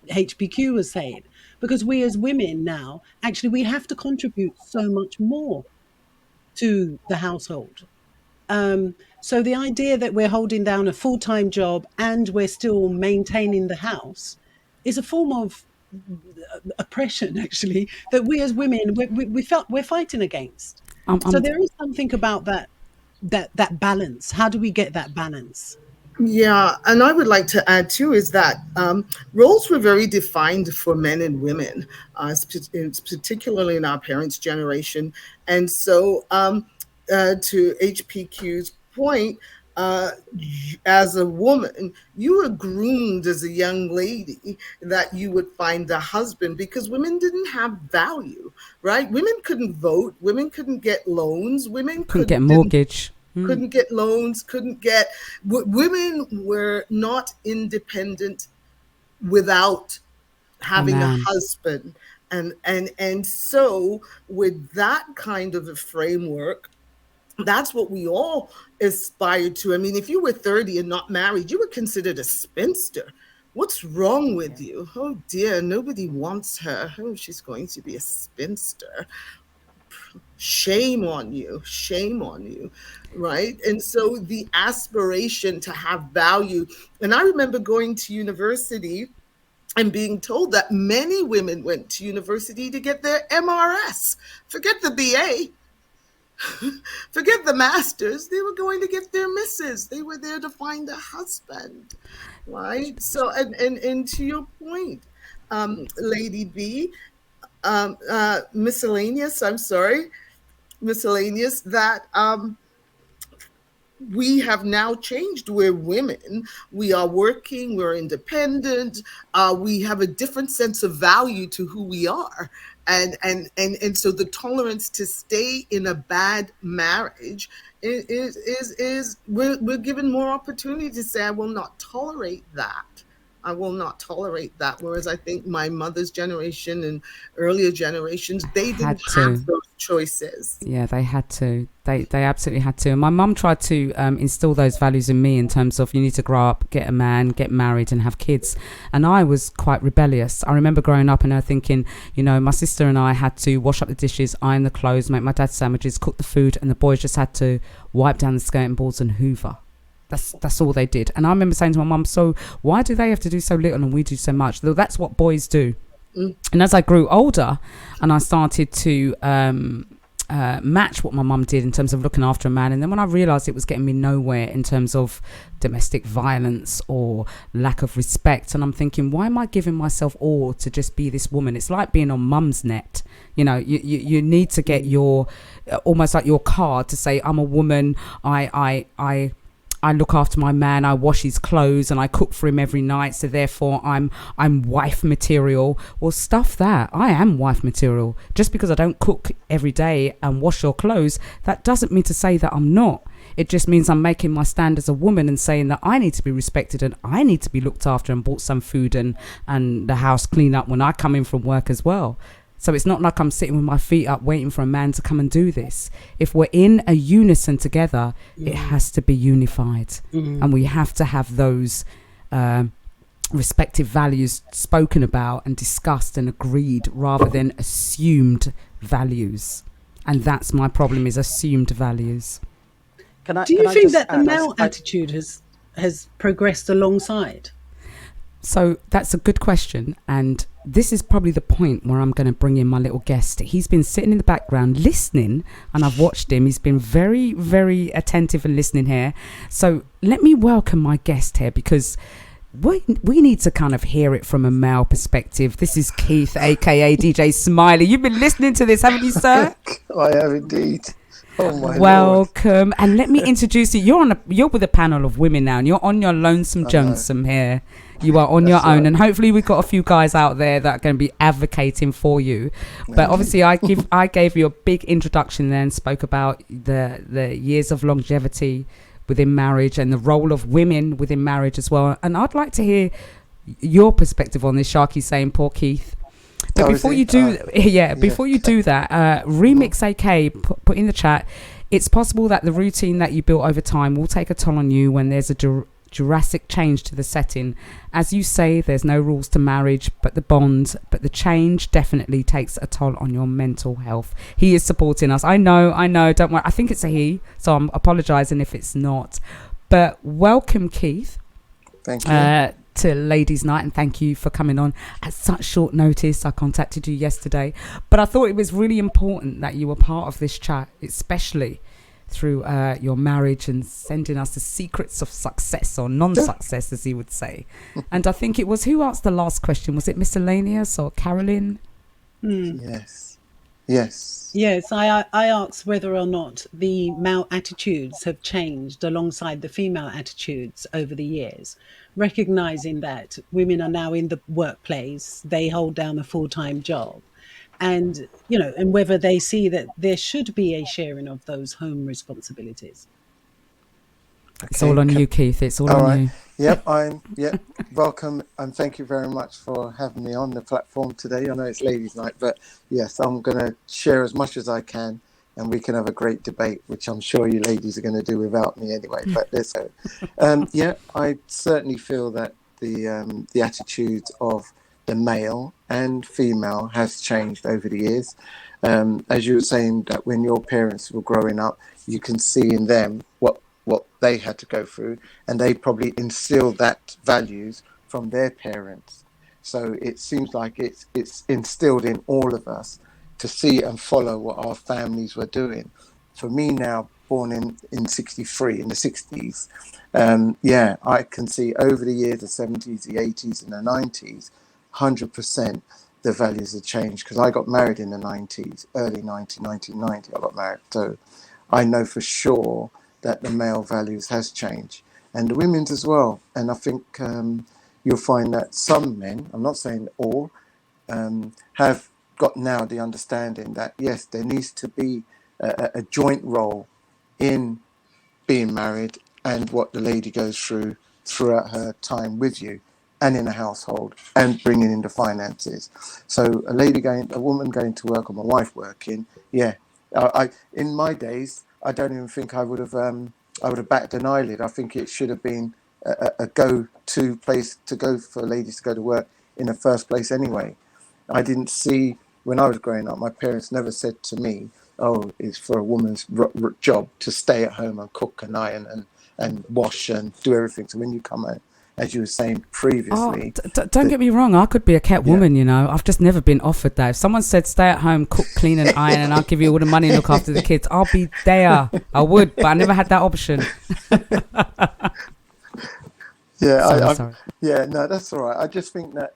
HPQ was saying. Because we as women now, actually, we have to contribute so much more to the household. So the idea that we're holding down a full-time job and we're still maintaining the house is a form of oppression, actually, that we as women, we're fighting against. So there is something about that balance. How do we get that balance? Yeah, and I would like to add too is that roles were very defined for men and women, particularly in our parents' generation. And so to HPQ's point, as a woman, you were groomed as a young lady that you would find a husband, because women didn't have value, right? Women couldn't vote. Women couldn't get loans. Women couldn't get mortgage. Couldn't get loans, women were not independent without having a husband. And so with that kind of a framework, that's what we all aspired to. I mean, if you were 30 and not married, you were considered a spinster. What's wrong with you? Oh dear, nobody wants her. Oh, she's going to be a spinster. Shame on you, right? And so the aspiration to have value. And I remember going to university and being told that many women went to university to get their MRS. Forget the BA, forget the masters. They were going to get their misses. They were there to find a husband, right? So, and to your point, Lady B, miscellaneous, that we have now changed. We're women. We are working. We're independent. We have a different sense of value to who we are, and so the tolerance to stay in a bad marriage is we're given more opportunity to say, I will not tolerate that. I will not tolerate that. Whereas I think my mother's generation and earlier generations, they didn't have those choices. Yeah, they had to. They absolutely had to. And my mum tried to instill those values in me in terms of you need to grow up, get a man, get married and have kids. And I was quite rebellious. I remember growing up and her thinking, you know, my sister and I had to wash up the dishes, iron the clothes, make my dad sandwiches, cook the food, and the boys just had to wipe down the skirting boards and hoover. That's all they did. And I remember saying to my mum, so why do they have to do so little and we do so much? That's what boys do. And as I grew older and I started to match what my mum did in terms of looking after a man, and then when I realised it was getting me nowhere in terms of domestic violence or lack of respect, and I'm thinking, why am I giving myself all to just be this woman? It's like being on mum's net. You know, you need to get your almost like your card to say I'm a woman. I look after my man, I wash his clothes and I cook for him every night, so therefore I'm wife material. Well, stuff that. I am wife material. Just because I don't cook every day and wash your clothes, that doesn't mean to say that I'm not. It just means I'm making my stand as a woman and saying that I need to be respected and I need to be looked after and bought some food and the house clean up when I come in from work as well. So it's not like I'm sitting with my feet up waiting for a man to come and do this. If we're in a unison together, it has to be unified. And we have to have those respective values spoken about and discussed and agreed rather than assumed values. And that's my problem, is assumed values. Do you think that the male attitude has progressed alongside? So that's a good question, and this is probably the point where I'm going to bring in my little guest. He's been sitting in the background listening, and I've watched him. He's been very, very attentive and listening here. So let me welcome my guest here, because we need to kind of hear it from a male perspective. This is Keith, aka DJ Smiley. You've been listening to this, haven't you, sir? I have indeed. Oh my Welcome, Lord. And let me introduce you. You're with a panel of women now, and you're on your lonesome Jonesome here. You are on your own, right. And hopefully we've got a few guys out there that are going to be advocating for you. But obviously, I gave you a big introduction there and spoke about the years of longevity within marriage and the role of women within marriage as well. And I'd like to hear your perspective on this. Sharky saying, "Poor Keith." But before you do that, Remix AK put in the chat, it's possible that the routine that you built over time will take a toll on you when there's a drastic change to the setting. As you say, there's no rules to marriage but the change definitely takes a toll on your mental health. He is supporting us. I know, don't worry. I think it's a he, so I'm apologizing if it's not. But welcome, Keith. Thank you. To Ladies Night, and thank you for coming on at such short notice. I contacted you yesterday, but I thought it was really important that you were part of this chat, especially through your marriage and sending us the secrets of success or non-success, as he would say. And I think it was, who asked the last question? Was it MissyLaneyUs or Carolyn? Yes, I asked whether or not the male attitudes have changed alongside the female attitudes over the years, recognizing that women are now in the workplace, they hold down a full-time job, and and whether they see that there should be a sharing of those home responsibilities. It's all on you, Keith. It's all on you. Yep, welcome, and thank you very much for having me on the platform today. I know it's Ladies Night, but yes, I'm going to share as much as I can, and we can have a great debate, which I'm sure you ladies are going to do without me anyway. But let's go. I certainly feel that the attitudes of the male and female has changed over the years. As you were saying, that when your parents were growing up, you can see in them what they had to go through, and they probably instilled that values from their parents. So it seems like it's instilled in all of us to see and follow what our families were doing. For me now, born in 63, in the 60s, I can see over the years, the 70s, the 80s and the 90s, 100% the values have changed, because I got married in the 90s, early 1990 I got married. So I know for sure that the male values has changed, and the women's as well. And I think you'll find that some men, I'm not saying all, have got now the understanding that yes, there needs to be a joint role in being married and what the lady goes through throughout her time with you and in a household, and bringing in the finances. So a woman going to work, or my wife working, I in my days, I don't even think I would have batted an eyelid. I think it should have been a go-to place to go for ladies to go to work in the first place anyway. I didn't see, when I was growing up, my parents never said to me, oh, it's for a woman's job to stay at home and cook and iron and wash and do everything. So when you come out, as you were saying previously. Don't get me wrong, I could be a kept woman, I've just never been offered that. If someone said stay at home, cook, clean and iron, and I'll give you all the money and look after the kids, I'll be there. I would, but I never had that option. Sorry. No, that's all right. I just think that,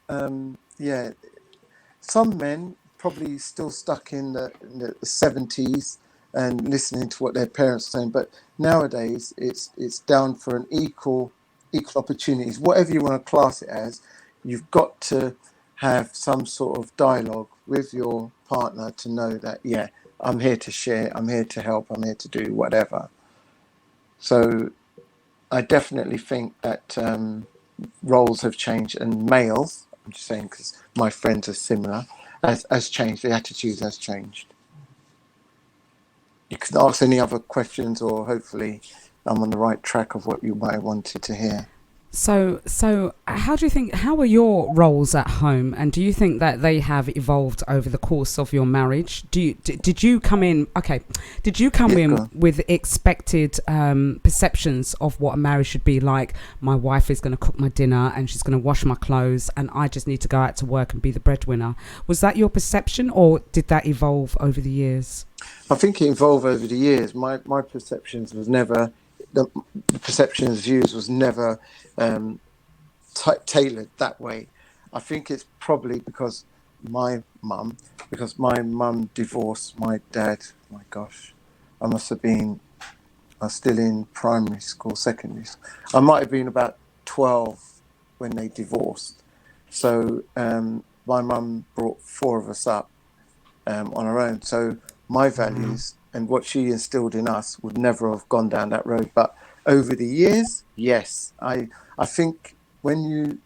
some men probably still stuck in the 70s and listening to what their parents are saying. But nowadays, it's down for an equal opportunities, whatever you want to class it as. You've got to have some sort of dialogue with your partner to know that, yeah, I'm here to share, I'm here to help, I'm here to do whatever. So I definitely think that roles have changed, and males, I'm just saying because my friends are similar, has changed. The attitude has changed. You can ask any other questions, or hopefully I'm on the right track of what you might have wanted to hear. So how are your roles at home, and do you think that they have evolved over the course of your marriage? Did you come in with expected perceptions of what a marriage should be like? My wife is going to cook my dinner and she's going to wash my clothes and I just need to go out to work and be the breadwinner. Was that your perception, or did that evolve over the years? I think it evolved over the years. My perceptions was never, the perceptions, views was never tailored that way. I think it's probably because my mum divorced my dad. My gosh, I was still in primary school, secondary school. I might have been about 12 when they divorced. So my mum brought 4 of us up on her own. So my values and what she instilled in us would never have gone down that road. But over the years, yes, I think when you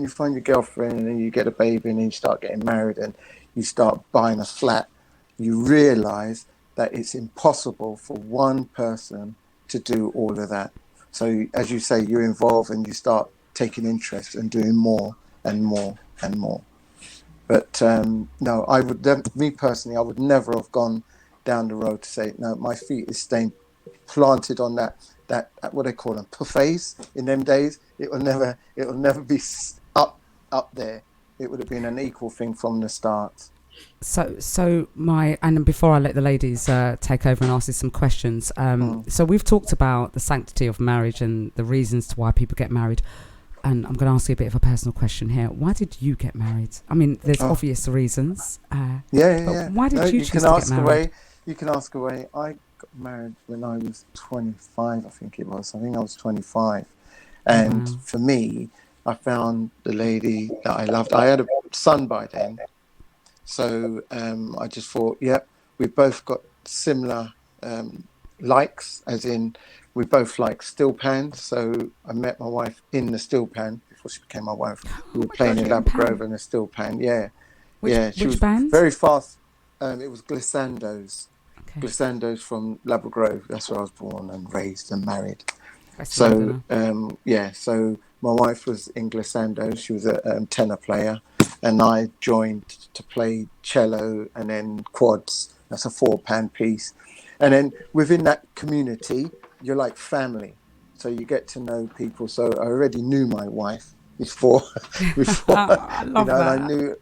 find your girlfriend and then you get a baby and then you start getting married and you start buying a flat, you realise that it's impossible for one person to do all of that. So as you say, you're involved and you start taking interest and doing more and more and more. But no, me personally, I would never have gone down the road to say, no, my feet is staying planted on that what they call them, buffets in them days. It will never be up there. It would have been an equal thing from the start. And before I let the ladies take over and ask you some questions, so we've talked about the sanctity of marriage and the reasons to why people get married. And I'm going to ask you a bit of a personal question here. Why did you get married? I mean, there's obvious reasons. Yeah. Why did you choose to get married? You can ask away. I got married when I was 25, I think it was. I think I was 25. And for me, I found the lady that I loved. I had a son by then. So I just thought, we both got similar likes, as in we both like steel pans. So I met my wife in the steel pan before she became my wife. We were playing in Labrador Grove in a steel pan. She was bands? very fast. It was Glissando's. Okay. Glissando's from Labrador Grove. That's where I was born and raised and married. So my wife was in Glissando. She was a tenor player, and I joined to play cello and then quads. That's a 4-pan piece. And then within that community, you're like family. So you get to know people. So I already knew my wife before I love that. And I knew,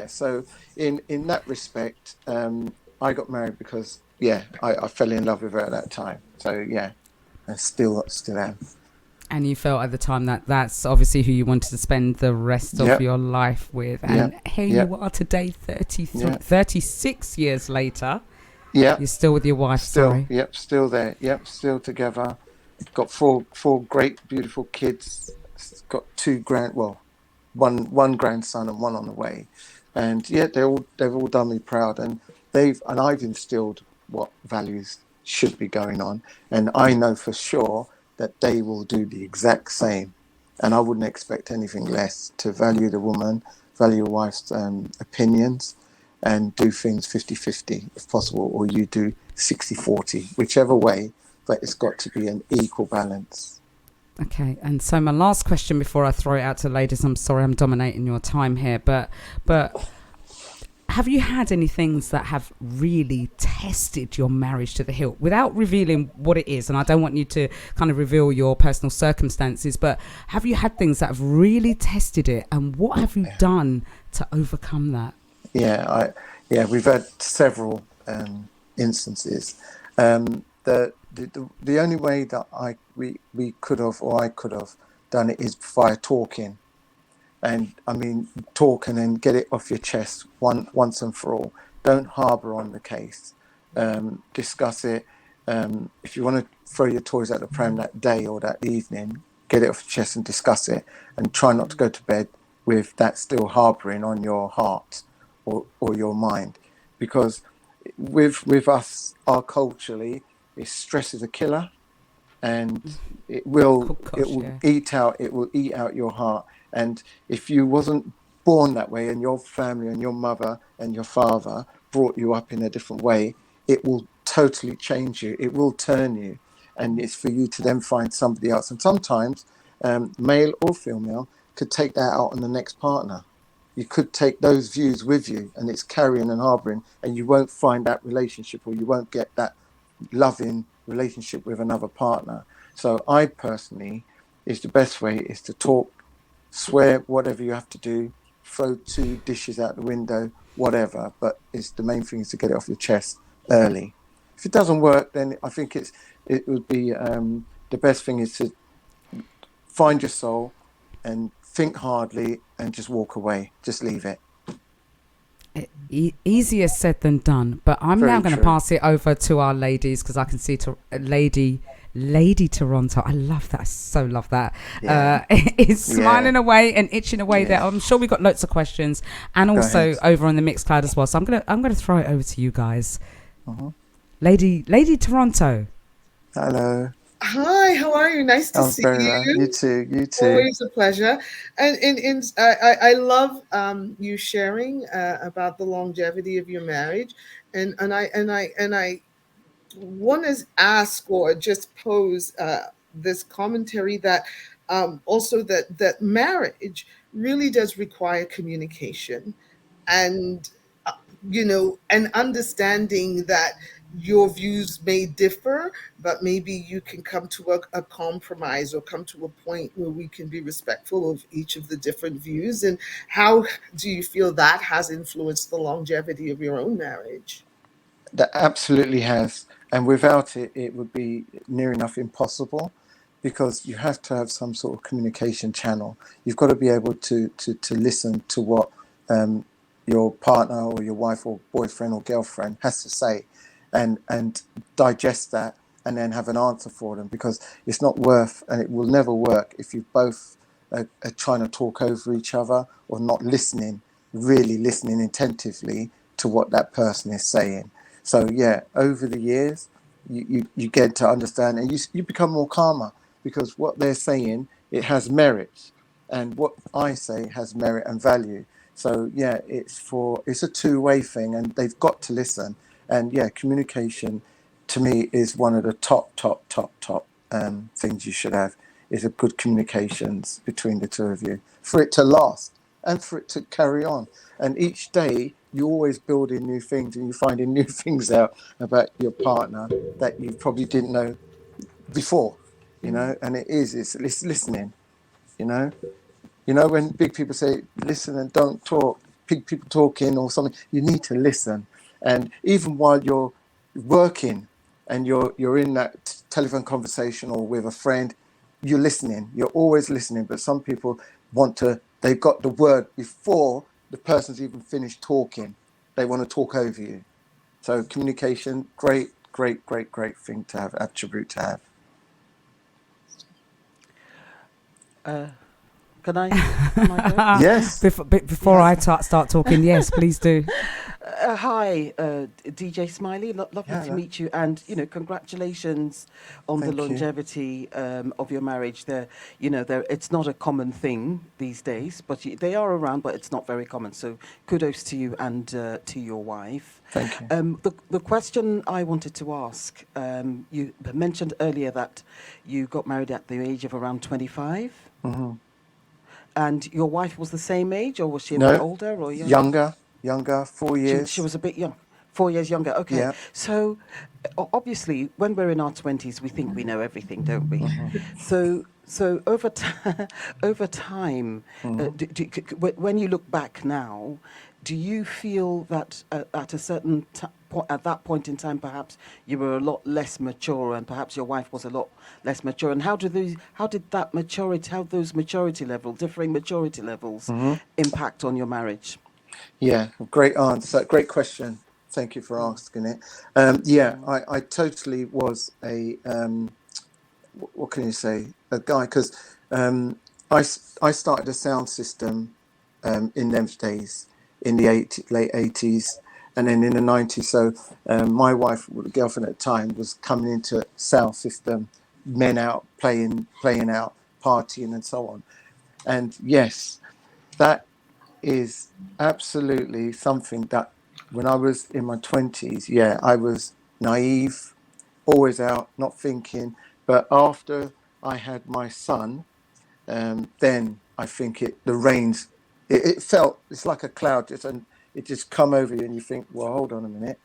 so in that respect, I got married because, I fell in love with her at that time. So, and still am. And you felt at the time that that's obviously who you wanted to spend the rest of your life with. And here you are today, 36 years later. Yeah. You're still with your wife, sorry. Yep, still there. Yep, still together. Got four great, beautiful kids. Got one grandson and one on the way. And they've all done me proud. And I've instilled what values should be going on. And I know for sure that they will do the exact same. And I wouldn't expect anything less, to value the woman, value your wife's opinions, and do things 50-50 if possible, or you do 60-40, whichever way, but it's got to be an equal balance. Okay, and so my last question before I throw it out to the ladies, I'm sorry I'm dominating your time here, but have you had any things that have really tested your marriage to the hilt, without revealing what it is? And I don't want you to kind of reveal your personal circumstances, but have you had things that have really tested it, and what have you done to overcome that? We've had several instances. The only way that we could have done it is via talking. And I mean, talk and then get it off your chest once and for all. Don't harbour on the case. discuss it. If you want to throw your toys at the pram that day or that evening, get it off your chest and discuss it, and try not to go to bed with that still harboring on your heart or your mind, because with us, our culturally, stress is a killer, and it will eat out your heart. And if you wasn't born that way, and your family and your mother and your father brought you up in a different way, it will totally change you. It will turn you, and it's for you to then find somebody else. And sometimes, male or female, could take that out on the next partner. You could take those views with you, and it's carrying and harboring, and you won't find that relationship, or you won't get that loving relationship with another partner. So I personally, is the best way is to talk, swear, whatever you have to do, throw 2 dishes out the window, whatever. But it's the main thing is to get it off your chest early. If it doesn't work, then I think it would be the best thing is to find your soul and think hardly and just walk away. Just leave it. Easier said than done. But I'm Very now going to true. pass it over to our ladies, because I can see Lady Toronto. I love that. I so love that. Yeah. Is smiling away and itching away there. I'm sure we've got lots of questions, and also over on the Mixcloud as well. So I'm gonna throw it over to you guys. Lady Toronto. Hello. Hi, how are you? Nice to see Very you. well. You too. Always a pleasure. And I love you sharing about the longevity of your marriage, and I want to ask or just pose this commentary that also that marriage really does require communication, and and understanding that your views may differ, but maybe you can come to a compromise or come to a point where we can be respectful of each of the different views. And how do you feel that has influenced the longevity of your own marriage? That absolutely has. And without it, it would be near enough impossible, because you have to have some sort of communication channel. You've got to be able to listen to what your partner or your wife or boyfriend or girlfriend has to say, and digest that, and then have an answer for them, because it's not worth, and it will never work if you both are trying to talk over each other or not really listening attentively to what that person is saying. So yeah, over the years, you get to understand, and you become more calmer, because what they're saying, it has merit, and what I say has merit and value. So yeah, it's a two-way thing, and they've got to listen. And yeah, communication to me is one of the top things you should have, is a good communications between the two of you, for it to last and for it to carry on. And each day you're always building new things, and you're finding new things out about your partner that you probably didn't know before, and it's listening, when big people say listen and don't talk, big people talking or something, you need to listen. And even while you're working and you're in that telephone conversation or with a friend, you're listening, you're always listening. But some people they've got the word before the person's even finished talking. They want to talk over you. So communication, great thing to have, attribute to have. Can I go? Yes. Before I start talking, yes, please do. Hi, DJ Smiley. Lovely to meet you, and congratulations on the longevity of your marriage. It's not a common thing these days, but they are around, but it's not very common. So kudos to you and to your wife. Thank you. The question I wanted to ask, you mentioned earlier that you got married at the age of around 25. Mm-hmm. And your wife was the same age, or was she a bit older or younger? Younger, 4 years. She was a bit young. 4 years younger. Okay. Yeah. So obviously, when we're in our 20s, we think we know everything, don't we? Mm-hmm. So over time, mm-hmm. When you look back now, do you feel that at a certain at that point in time, perhaps you were a lot less mature, and perhaps your wife was a lot less mature? And how did those differing maturity levels, mm-hmm. impact on your marriage? Yeah, great answer, great question. Thank you for asking it. I totally was a what can you say, a guy, because I started a sound system in those days in the late 80s, and then in the 90s. So my wife, girlfriend at the time, was coming into sound system, men out playing out, partying and so on. And yes, that is absolutely something that when I was in my 20s, I was naive, always out, not thinking. But after I had my son, then I think the reins, it felt, it's like a cloud, and it just come over you and you think, well, hold on a minute.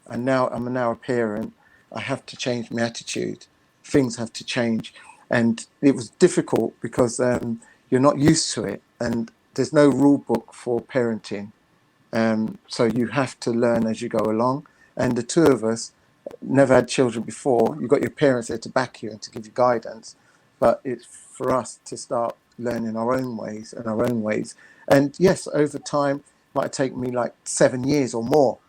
And now I'm now a parent. I have to change my attitude. Things have to change. And it was difficult because you're not used to it. And there's no rule book for parenting. So you have to learn as you go along. And the two of us never had children before. You've got your parents there to back you and to give you guidance. But it's for us to start learning our own ways and our own ways. And yes, over time, it might take me like 7 years or more.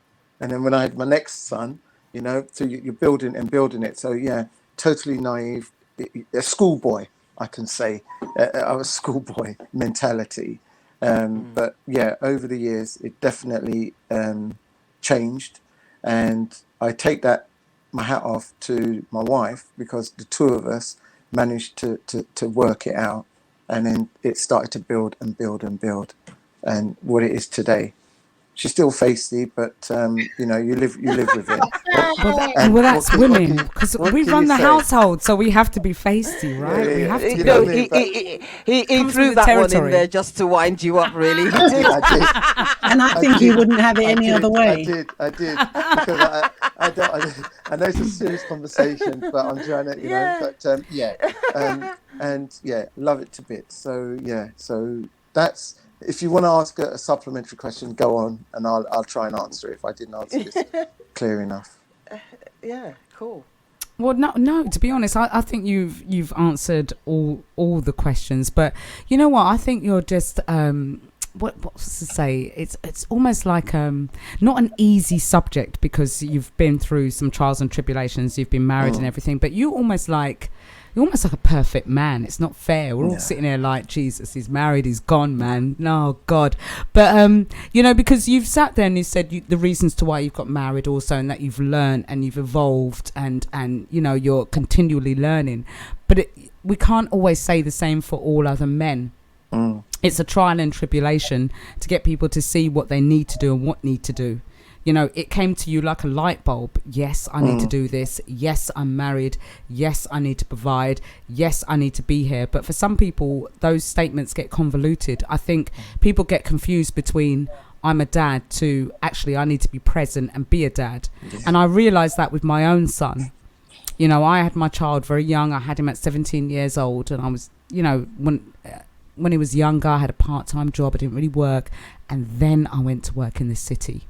And then when I had my next son, so you're building it. So yeah, totally naive, a schoolboy, I can say, a schoolboy mentality. But yeah, over the years, it definitely changed. And I take my hat off to my wife, because the two of us managed to work it out. And then it started to build and build and build. And what it is today. She's still feisty, but you live with it. Well, that's women, because we run the household, so we have to be feisty, right? We have to. He threw that one in there just to wind you up, really. I did. And I think you wouldn't have it any other way. I did, because I know it's a serious conversation, but I'm trying to, and love it to bits. So that's. If you want to ask a supplementary question, go on, and I'll try and answer it if I didn't answer this clear enough. Yeah, cool. Well, no. To be honest, I think you've answered all the questions. But you know what? I think you're just what's to say? It's almost like not an easy subject, because you've been through some trials and tribulations. You've been married and everything, but you're almost like a perfect man. It's not fair. We're all sitting there like, Jesus, he's married, he's gone, man. No, God. But, because you've sat there and you said the reasons to why you've got married also, and that you've learned and you've evolved and you're continually learning. But we can't always say the same for all other men. It's a trial and tribulation to get people to see what they need to do and what need to do. It came to you like a light bulb. Yes, I need to do this. Yes, I'm married. Yes, I need to provide. Yes, I need to be here. But for some people, those statements get convoluted. I think people get confused between I'm a dad to actually I need to be present and be a dad. Yeah. And I realized that with my own son. I had my child very young. I had him at 17 years old. And I was, when he was younger, I had a part-time job. I didn't really work. And then I went to work in the city.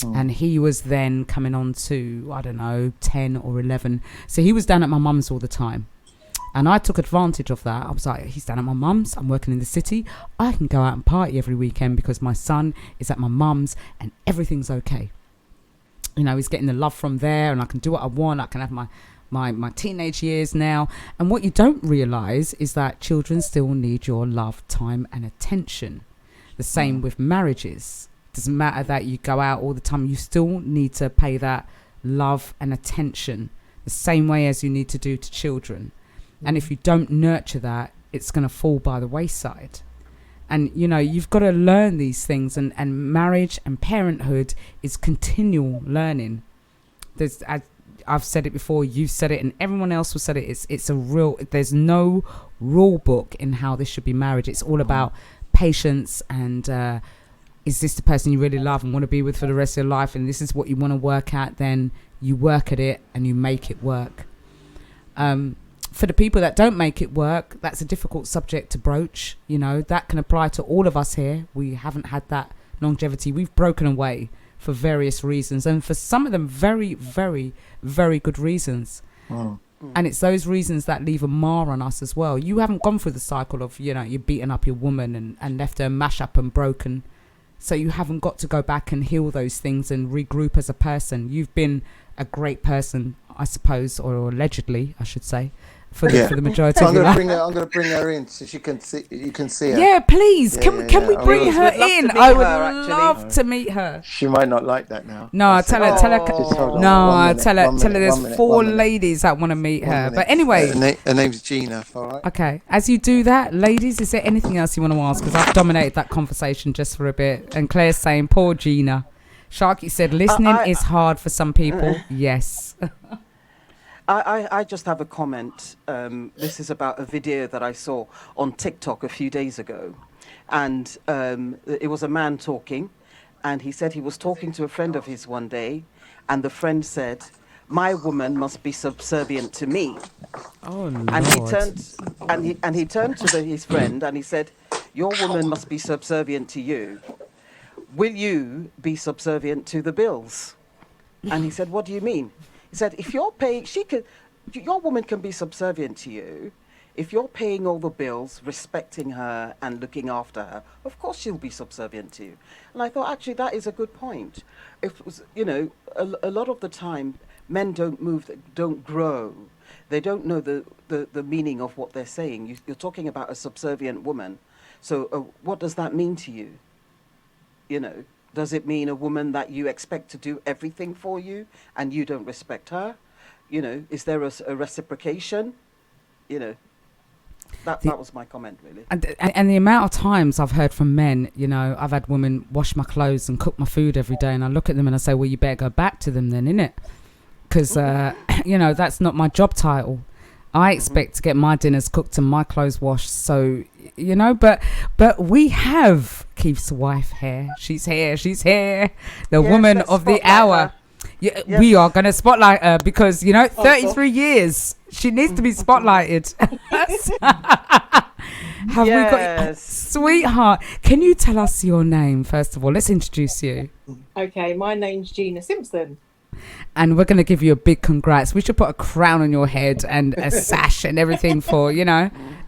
And he was then coming on to, 10 or 11. So he was down at my mum's all the time. And I took advantage of that. I was like, he's down at my mum's. I'm working in the city. I can go out and party every weekend because my son is at my mum's and everything's okay. He's getting the love from there, and I can do what I want. I can have my teenage years now. And what you don't realise is that children still need your love, time and attention. The same with marriages. Doesn't matter that you go out all the time, you still need to pay that love and attention the same way as you need to do to children. And if you don't nurture that, it's going to fall by the wayside. And you've got to learn these things, and marriage and parenthood is continual learning. I've said it before, you've said it, and everyone else will say it. There's no rule book in how this should be married. It's all about patience and is this the person you really love and want to be with for the rest of your life, and this is what you want to work at, then you work at it and you make it work. For the people that don't make it work, that's a difficult subject to broach. That can apply to all of us here. We haven't had that longevity. We've broken away for various reasons, and for some of them very, very, very good reasons. And it's those reasons that leave a mar on us as well. You haven't gone through the cycle of, you're beating up your woman and left her mash up and broken. So you haven't got to go back and heal those things and regroup as a person. You've been a great person, I suppose, or allegedly, I should say, for the majority so of your life. I'm going to bring her in so she can see. You can see her. Yeah, please. Can we bring her in? I would love to meet her. She might not like that now. No, tell her. Tell her. There's 4 ladies that want to meet her. But anyway, her name's Gina. All right. Okay. As you do that, ladies, is there anything else you want to ask? Because I've dominated that conversation just for a bit. And Claire's saying, "Poor Gina." Sharky said, "Listening is hard for some people." Yes. I just have a comment. This is about a video that I saw on TikTok a few days ago. And it was a man talking. And he said he was talking to a friend of his one day. And the friend said, "My woman must be subservient to me." Oh, Lord. And he turned to his friend and he said, "Your woman must be subservient to you. Will you be subservient to the bills?" And he said, "What do you mean?" He said, "If you're paying, your woman can be subservient to you. If you're paying all the bills, respecting her and looking after her, of course she'll be subservient to you." And I thought, actually, that is a good point. If it was, a lot of the time, men don't move, don't grow. They don't know the meaning of what they're saying. You're talking about a subservient woman. So what does that mean to you? Does it mean a woman that you expect to do everything for you and you don't respect her? Is there a reciprocation? That was my comment, really. And the amount of times I've heard from men, I've had women wash my clothes and cook my food every day, and I look at them and I say, "Well, you better go back to them then, innit?" Because, that's not my job title. I expect to get my dinners cooked and my clothes washed. So, but we have Keith's wife here. She's here. The woman of the hour. Yeah, yes. We are going to spotlight her because, 33 years. She needs to be spotlighted. Have we got... Sweetheart, can you tell us your name, first of all? Let's introduce you. Okay, my name's Gina Simpson. And we're going to give you a big congrats. We should put a crown on your head and a sash and everything for,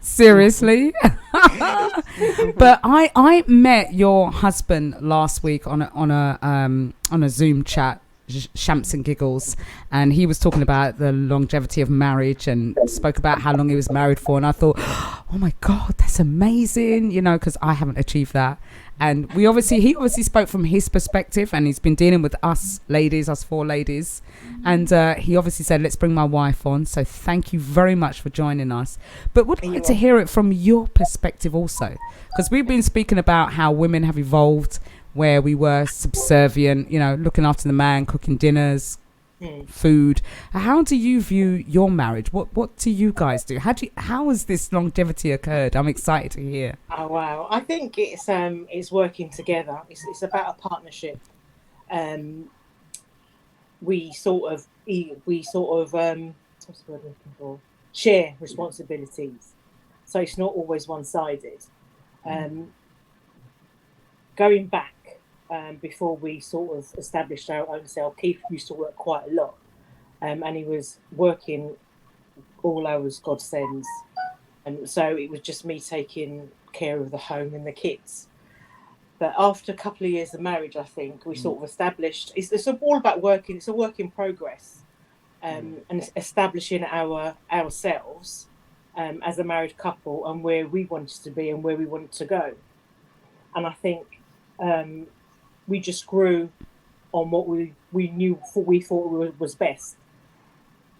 seriously. But I met your husband last week on a Zoom chat, Shamps and Giggles, and he was talking about the longevity of marriage and spoke about how long he was married for, and I thought, oh my God, that's amazing, because I haven't achieved that. And he obviously spoke from his perspective, and he's been dealing with us 4 ladies, and he obviously said, let's bring my wife on. So thank you very much for joining us. But would like to hear it from your perspective also, because we've been speaking about how women have evolved, where we were subservient, looking after the man, cooking dinners, food. How do you view your marriage? What do you guys do? How has this longevity occurred? I'm excited to hear. Oh wow! I think it's working together. It's about a partnership. We sort of what's the word I'm looking for? Share responsibilities. So it's not always one-sided. Going back. Before we sort of established our own self, Keith used to work quite a lot, and he was working all hours God sends, and so it was just me taking care of the home and the kids. But after a couple of years of marriage, I think we sort of established it's all about working. It's a work in progress, and establishing ourselves as a married couple and where we wanted to be and where we wanted to go. And I think we just grew on what we thought was best.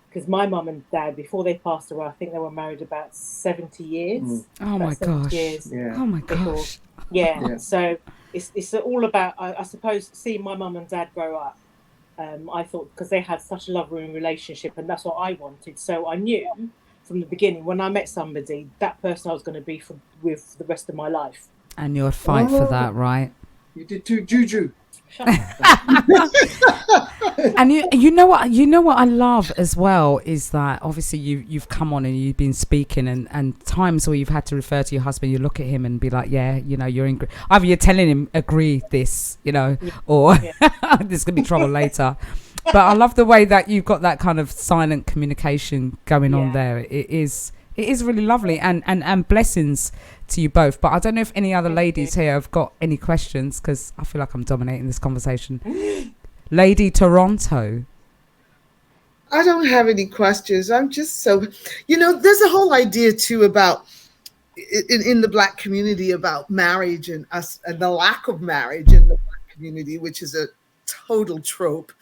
Because my mum and dad, before they passed away, I think they were married about 70 years. Oh my gosh! Oh my gosh! Yeah. So it's all about, I suppose, seeing my mum and dad grow up. I thought, because they had such a loving relationship, and that's what I wanted. So I knew from the beginning, when I met somebody, that person I was going to be with the rest of my life. And you'll fight for that, right? You did too, Juju. Shut up. And you know what I love as well is that obviously you've come on and you've been speaking and times where you've had to refer to your husband, you look at him and be like, you're in either you're telling him agree this, or there's gonna be trouble later. But I love the way that you've got that kind of silent communication going on there. It is really lovely and blessings to you both. But I don't know if any other ladies here have got any questions, because I feel like I'm dominating this conversation. Lady Toronto. I don't have any questions. I'm just so, there's a whole idea too about in the Black community about marriage and us and the lack of marriage in the Black community, which is a total trope.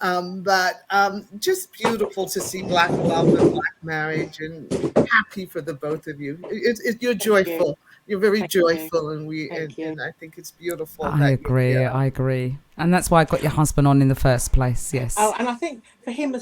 But just beautiful to see Black love and Black marriage, and happy for the both of you. You're joyful. You're very joyful, and I think it's beautiful. I agree. And that's why I got your husband on in the first place. Yes. Oh, and I think for him,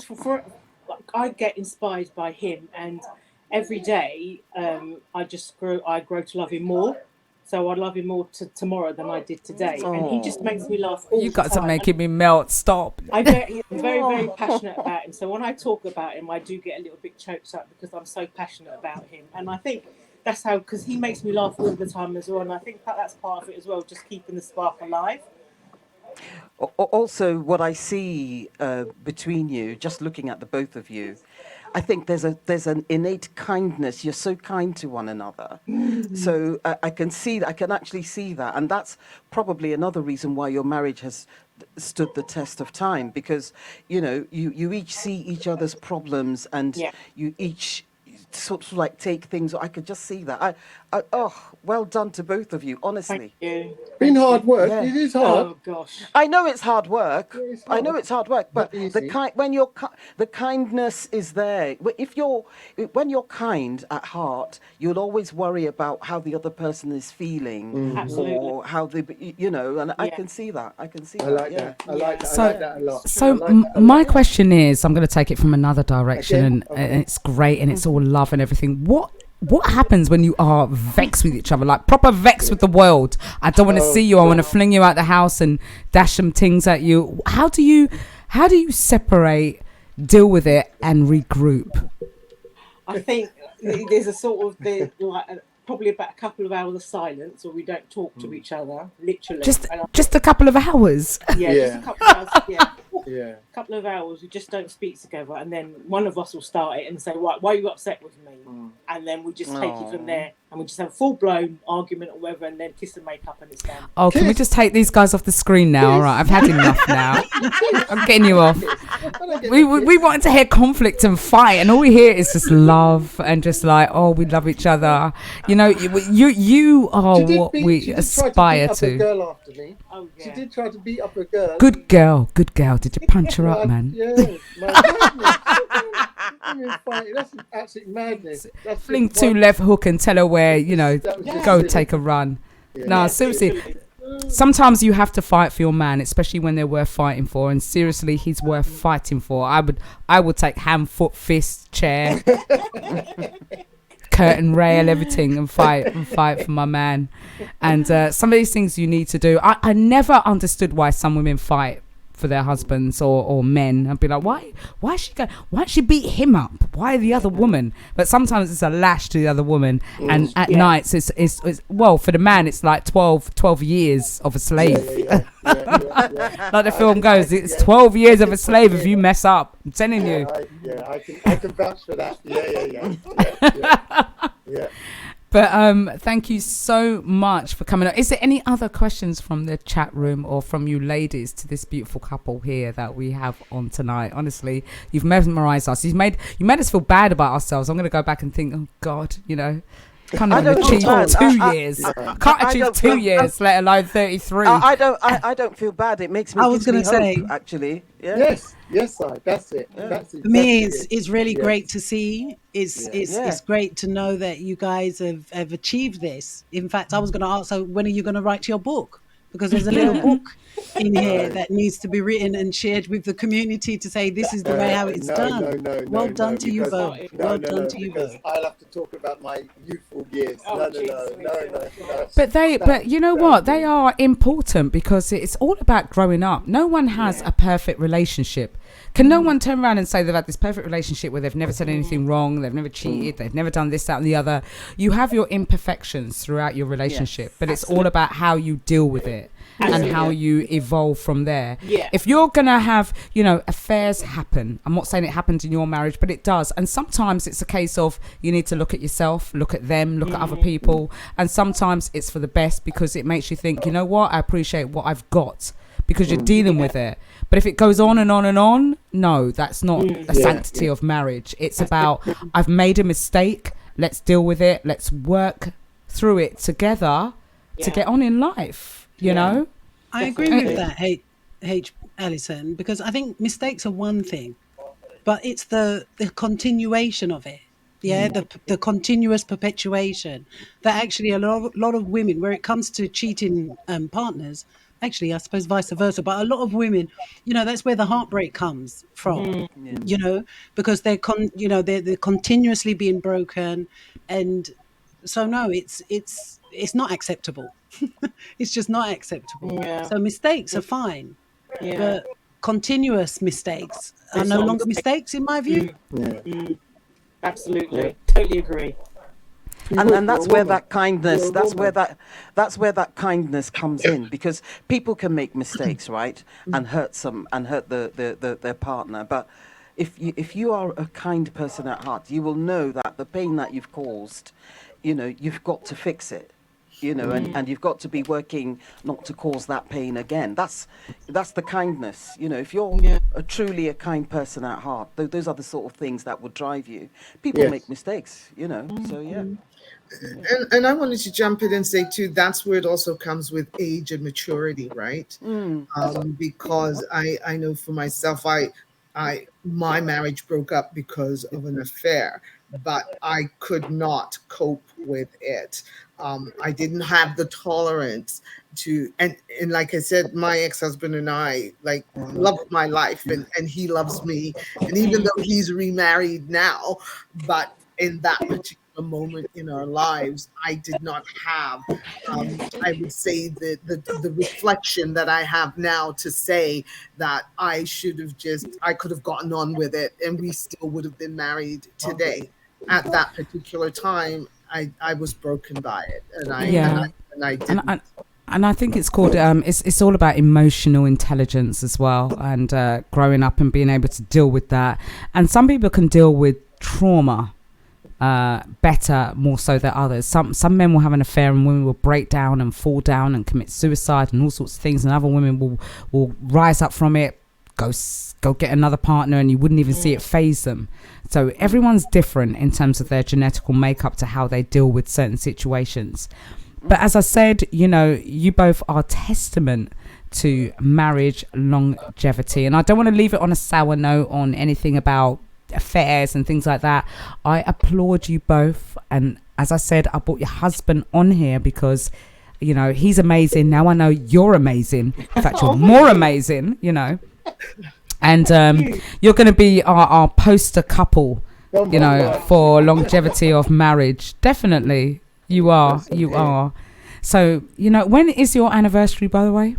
I get inspired by him, and every day I grow to love him more. So I love him more tomorrow than I did today, and he just makes me laugh all the time. You guys are making me melt. Stop. I'm very, very passionate about him. So when I talk about him, I do get a little bit choked up because I'm so passionate about him, and I think that's how, because he makes me laugh all the time as well, and I think that's part of it as well, just keeping the spark alive. Also, what I see between you, just looking at the both of you, I think there's an innate kindness. You're so kind to one another. So I can actually see that, and that's probably another reason why your marriage has stood the test of time, because you each see each other's problems, and you each sort of like take things. I could just see that. Well done to both of you, honestly. Thank you. Been hard work. Yeah. It is hard. Oh gosh. I know it's hard work. It's hard. I know it's hard work, but the kindness is there. When you're kind at heart, you'll always worry about how the other person is feeling, or how and I can see that. I like that. I like that a lot. So my question is, I'm going to take it from another direction, and it's great, and it's all love and everything. What happens when you are vexed with each other, like proper vexed with the world? I don't want to see you. I want to fling you out the house and dash some things at you. How do you separate, deal with it, and regroup? I think there's a sort of probably about a couple of hours of silence, or we don't talk to each other, literally. Just a couple of hours. Just a couple of hours. Yeah. A couple of hours, we just don't speak together, and then one of us will start it and say, "Why are you upset with me?" And then we just take it from there, and we just have a full-blown argument or whatever, and then kiss and make up, and it's done. Oh, can we just take these guys off the screen now? All right, I've had enough now. I'm getting you off. We wanted to hear conflict and fight, and all we hear is just love and just like, oh, we love each other. You are what we aspire to. She girl after me. Oh, yeah. She did try to beat up a girl. Good girl. Did you punch her up, man? Yeah, madness. That's absolute madness. Fling two left hook and tell her where, go take a run. Yeah. No, seriously. Sometimes you have to fight for your man, especially when they're worth fighting for. And seriously, he's worth fighting for. I would take hand, foot, fist, chair, curtain rail, everything, and fight for my man. And some of these things you need to do. I never understood why some women fight for their husbands or men. I'd be like, why she beat him up? Why the other woman? But sometimes it's a lash to the other woman, and at nights it's well, for the man it's like 12 years of a slave. Like the film goes, it's 12 years of a slave if you mess up. I'm telling you. I can vouch for that. Yeah. But thank you so much for coming on. Is there any other questions from the chat room or from you ladies to this beautiful couple here that we have on tonight? Honestly, you've mesmerized us. You made us feel bad about ourselves. I'm going to go back and think, oh God, can't even achieve 2 years. Can't achieve 2 years, let alone 33. I don't feel bad. It makes me. I was going to say, actually. Yeah. Yes, that's it. Yeah. That's it. For me, it's really great to see. It's great to know that you guys have achieved this. In fact, I was going to ask, so when are you going to write your book? Because there's a little book in here that needs to be written and shared with the community to say this is the way how it's done. Well done to you both. Well done to you both. I'll have to talk about my youthful years. No. But you know what? They are important because it's all about growing up. No one has a perfect relationship. Can no one turn around and say they've had this perfect relationship where they've never said anything wrong, they've never cheated, they've never done this, that, and the other? You have your imperfections throughout your relationship, but it's all about how you deal with it. and how you evolve from there. Yeah. If you're gonna have, affairs happen, I'm not saying it happened in your marriage, but it does. And sometimes it's a case of you need to look at yourself, look at them, look at other people. And sometimes it's for the best because it makes you think, you know what, I appreciate what I've got because you're dealing with it. But if it goes on and on and on, no, that's not the sanctity of marriage. It's about, I've made a mistake, let's deal with it, let's work through it together to get on in life, you know? I agree with that, H. Alison, because I think mistakes are one thing, but it's the continuation of it. Yeah, the continuous perpetuation that actually a lot of women, where it comes to cheating partners, actually I suppose vice versa, but a lot of women, that's where the heartbreak comes from. Because they're they're continuously being broken, and so no, it's not acceptable. It's just not acceptable. So mistakes are fine, but continuous mistakes are no longer mistakes in my view. Absolutely, totally agree. And that's where that kindness, that's where that kindness comes in, because people can make mistakes, right, and hurt their partner. But if you are a kind person at heart, you will know that the pain that you've caused, you've got to fix it. And you've got to be working not to cause that pain again. That's the kindness. If you're truly a kind person at heart, those are the sort of things that would drive you. People make mistakes, so yeah. And I wanted to jump in and say too, that's where it also comes with age and maturity, right? Because I know for myself, my marriage broke up because of an affair, but I could not cope with it. I didn't have the tolerance to, and like I said, my ex-husband and I love my life, and he loves me, and even though he's remarried now, but in that particular moment in our lives, I did not have, I would say the reflection that I have now to say that I could have gotten on with it, and we still would have been married today. At that particular time, I was broken by it, and I didn't. And I think it's called it's all about emotional intelligence as well, and growing up and being able to deal with that. And some people can deal with trauma better, more so than others. Some men will have an affair and women will break down and fall down and commit suicide and all sorts of things, and other women will rise up from it, go get another partner, and you wouldn't even see it faze them. So everyone's different in terms of their genetical makeup to how they deal with certain situations. But as I said, you both are testament to marriage longevity, and I don't want to leave it on a sour note on anything about affairs and things like that. I applaud you both, and as I said, I brought your husband on here because he's amazing. Now I know you're amazing. In fact, you're more amazing, and you're going to be our poster couple, for longevity of marriage. Definitely, you are. So when is your anniversary, by the way?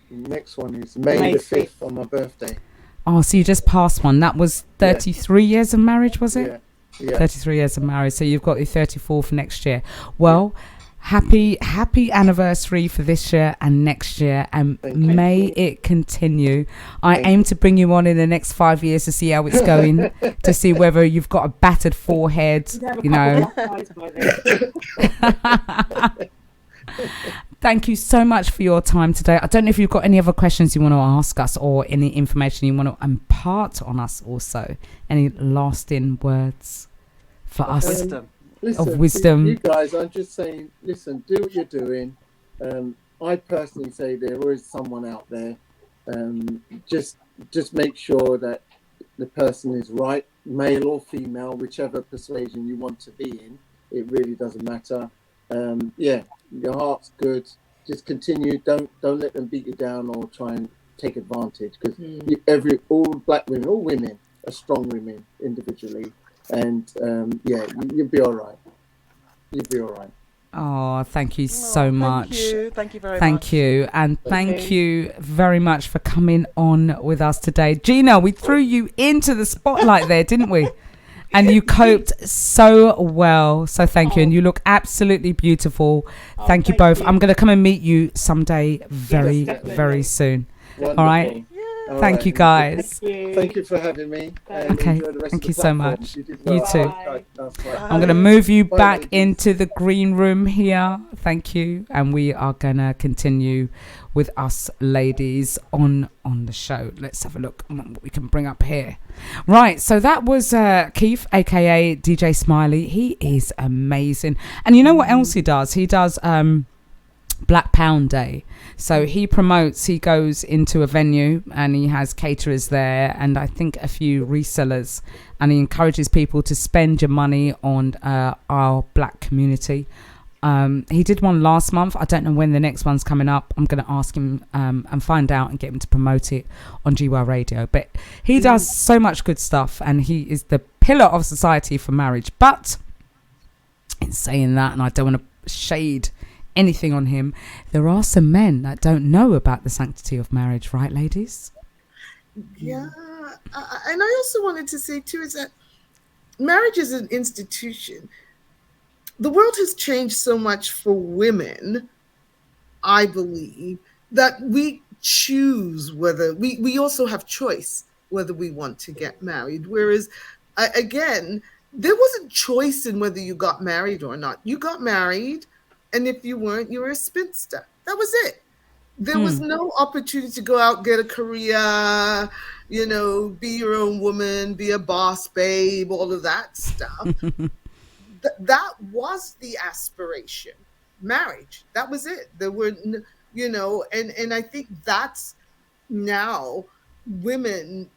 Next one is May the 5th on my birthday. Oh, so you just passed one. That was 33 years of marriage, was it? Yeah. 33 years of marriage. So you've got your 34th next year. Well, happy anniversary for this year and next year, and may it continue. I aim to bring you on in the next 5 years to see how it's going, to see whether you've got a battered forehead, Thank you so much for your time today. I don't know if you've got any other questions you want to ask us or any information you want to impart on us also. Any lasting words for us of wisdom? You guys, I'm just saying, listen, do what you're doing. I personally say there is someone out there. Just make sure that the person is right, male or female, whichever persuasion you want to be in. It really doesn't matter. Your heart's good. Just continue. Don't let them beat you down or try and take advantage, because all black women, all women are strong women individually, and you'll be all right. You'll be all right. Oh, thank you so much. Thank you very much. Thank you. And thank you very much for coming on with us today. Gina, we threw you into the spotlight there, didn't we? And you coped so well. So thank you. And you look absolutely beautiful. Thank you both. I'm going to come and meet you someday very, very soon. Wonderful. All right. All Thank right. you, guys. Thank you for having me. And Okay. enjoy the rest Thank of you the so platform. much. You did You well. too. I'm going to move you back into the green room here. Thank you. And we are going to continue with us ladies on the show. Let's have a look at what we can bring up here. Right. So that was Keith, aka DJ Smiley. He is amazing. And you know what else he does? He does Black Pound Day. So he promotes, he goes into a venue and he has caterers there and I think a few resellers, and he encourages people to spend your money on our black community. He did one last month. I don't know when the next one's coming up. I'm going to ask him and find out and get him to promote it on GYRadio. But he does so much good stuff and he is the pillar of society for marriage. But in saying that, and I don't want to shade anything on him, there are some men that don't know about the sanctity of marriage, right, ladies? Yeah. And I also wanted to say too is that marriage is an institution. The world has changed so much for women, I believe, that we choose whether we also have choice whether we want to get married. Whereas again, there wasn't choice in whether you got married or not. You got married, and if you weren't, you were a spinster. That was it. There was no opportunity to go out, get a career, be your own woman, be a boss babe, all of that stuff. That was the aspiration. Marriage. That was it. There were, and I think that's now women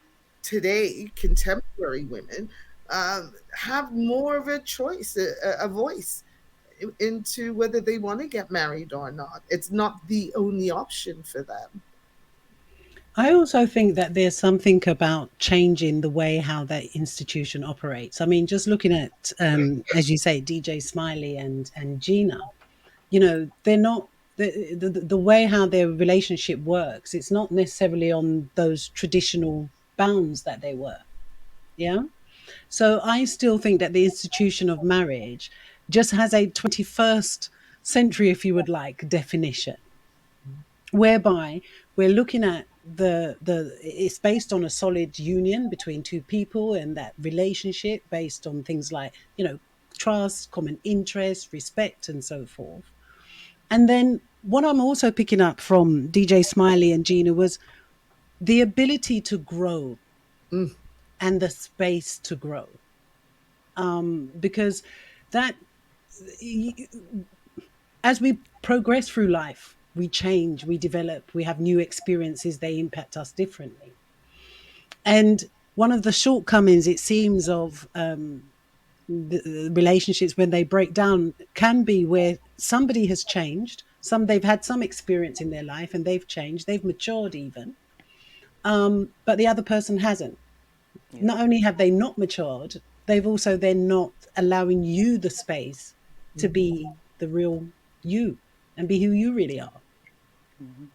today, contemporary women, have more of a choice, a voice into whether they want to get married or not. It's not the only option for them. I also think that there's something about changing the way how that institution operates. I mean, just looking at, as you say, DJ Smiley and Gina, they're not, the way how their relationship works, it's not necessarily on those traditional bounds that they were. Yeah. So I still think that the institution of marriage just has a 21st century, if you would like, definition, whereby we're looking at it's based on a solid union between two people, and that relationship based on things like, trust, common interest, respect, and so forth. And then what I'm also picking up from DJ Smiley and Gina was the ability to grow and the space to grow. Because that, as we progress through life, we change, we develop, we have new experiences, they impact us differently. And one of the shortcomings, it seems, of the relationships when they break down can be where somebody has changed, they've had some experience in their life and they've changed, they've matured even, but the other person hasn't. Yeah. Not only have they not matured, they've also then not allowing you the space to be the real you and be who you really are. Mm-hmm.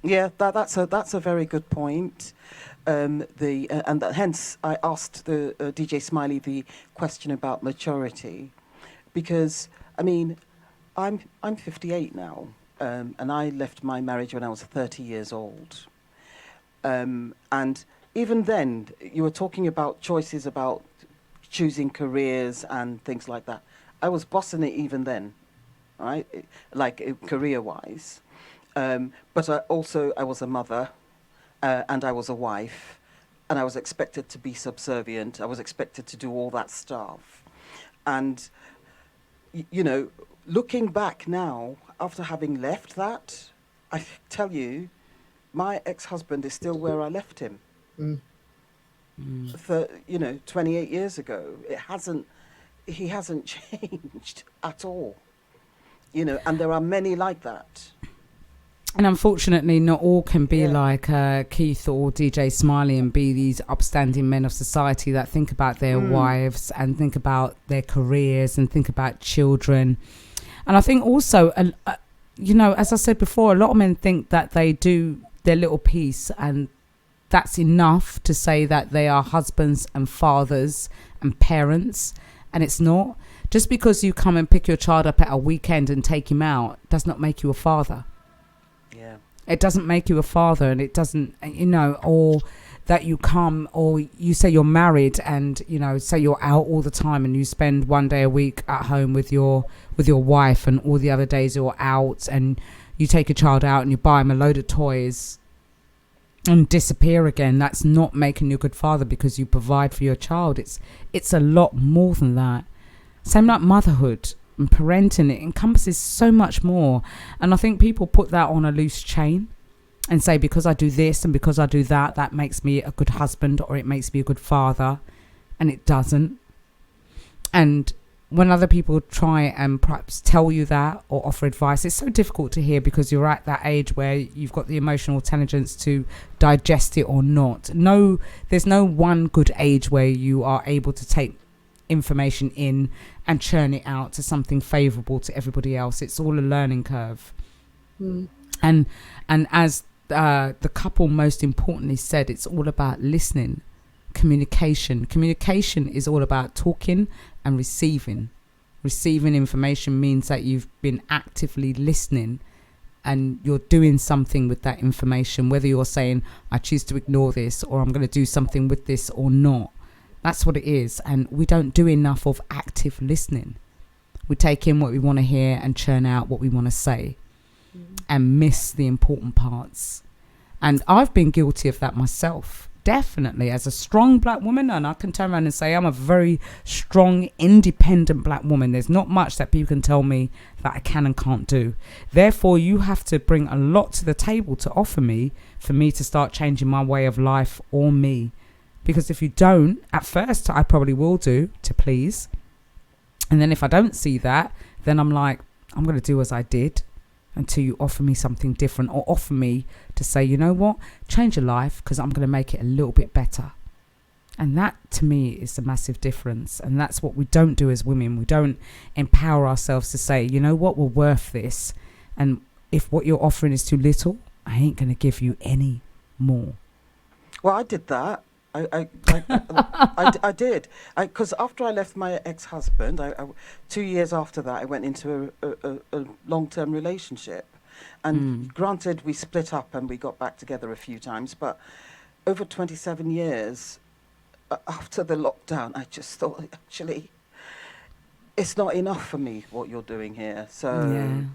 Yeah, that's a very good point. And hence I asked the DJ Smiley the question about maturity, because I mean, I'm 58 now, and I left my marriage when I was 30 years old, and even then you were talking about choices about choosing careers and things like that. I was bossing it even then, right? Like career-wise. But I was a mother, and I was a wife, and I was expected to be subservient. I was expected to do all that stuff. And, looking back now, after having left that, I tell you, my ex-husband is still where I left him. 28 years ago. He hasn't changed at all. And there are many like that. And unfortunately, not all can be like Keith or DJ Smiley and be these upstanding men of society that think about their wives and think about their careers and think about children. And I think also, as I said before, a lot of men think that they do their little piece and that's enough to say that they are husbands and fathers and parents, and it's not. Just because you come and pick your child up at a weekend and take him out does not make you a father. Yeah. It doesn't make you a father, and it doesn't, or that you come, or you say you're married and, say you're out all the time and you spend one day a week at home with your wife, and all the other days you're out, and you take a child out and you buy him a load of toys and disappear again. That's not making you a good father because you provide for your child. It's a lot more than that. Same like motherhood and parenting, it encompasses so much more. And I think people put that on a loose chain and say, because I do this and because I do that, that makes me a good husband or it makes me a good father. And it doesn't. And when other people try and perhaps tell you that or offer advice, it's so difficult to hear because you're at that age where you've got the emotional intelligence to digest it or not. No, there's no one good age where you are able to take information in and churn it out to something favorable to everybody else. It's all a learning curve. And as the couple most importantly said, it's all about listening. Communication is all about talking and receiving information means that you've been actively listening and you're doing something with that information, whether you're saying I choose to ignore this or I'm going to do something with this or not. That's what it is. And we don't do enough of active listening. We take in what we want to hear and churn out what we want to say and miss the important parts. And I've been guilty of that myself. Definitely, as a strong black woman, and I can turn around and say I'm a very strong, independent black woman. There's not much that people can tell me that I can and can't do. Therefore, you have to bring a lot to the table to offer me for me to start changing my way of life or me. Because if you don't, at first, I probably will do to please. And then if I don't see that, then I'm like, I'm going to do as I did until you offer me something different or offer me to say, you know what, change your life because I'm going to make it a little bit better. And that to me is the massive difference. And that's what we don't do as women. We don't empower ourselves to say, you know what, we're worth this. And if what you're offering is too little, I ain't going to give you any more. Well, I did that. I did. Because after I left my ex-husband, 2 years after that, I went into a long-term relationship. And granted, we split up and we got back together a few times. But over 27 years, after the lockdown, I just thought, actually, it's not enough for me, what you're doing here. So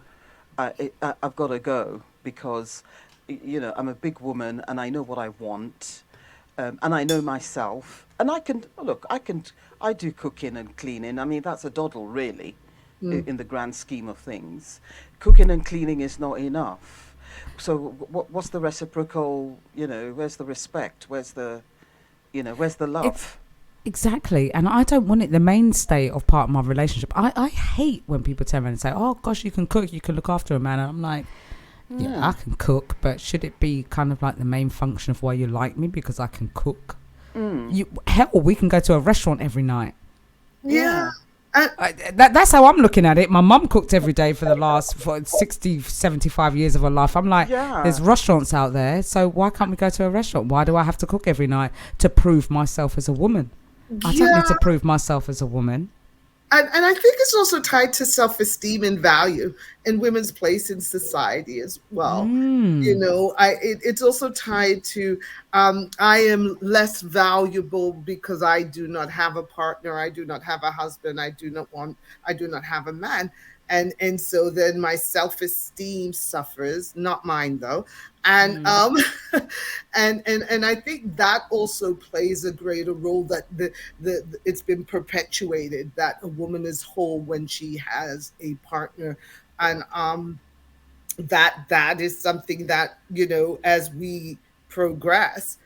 I've got to go because, I'm a big woman and I know what I want. And I know myself, and I do cooking and cleaning. I mean, that's a doddle, really, in the grand scheme of things. Cooking and cleaning is not enough. So what's the reciprocal, where's the respect? Where's the love? Exactly. And I don't want it the mainstay of part of my relationship. I hate when people turn around and say, oh, gosh, you can cook, you can look after a man. And I'm like, yeah, I can cook, but should it be kind of like the main function of why you like me because I can cook? Hell, we can go to a restaurant every night. Yeah. That's how I'm looking at it. My mum cooked every day for the last 60, 75 years of her life. I'm like, there's restaurants out there, so why can't we go to a restaurant? Why do I have to cook every night to prove myself as a woman? I don't need to prove myself as a woman. And I think it's also tied to self-esteem and value and women's place in society as well. It's also tied to I am less valuable because I do not have a partner, I do not have a husband, I do not have a man. And so then my self-esteem suffers, not mine though. And and I think that also plays a greater role, that it's been perpetuated that a woman is whole when she has a partner. And that is something that, as we progress,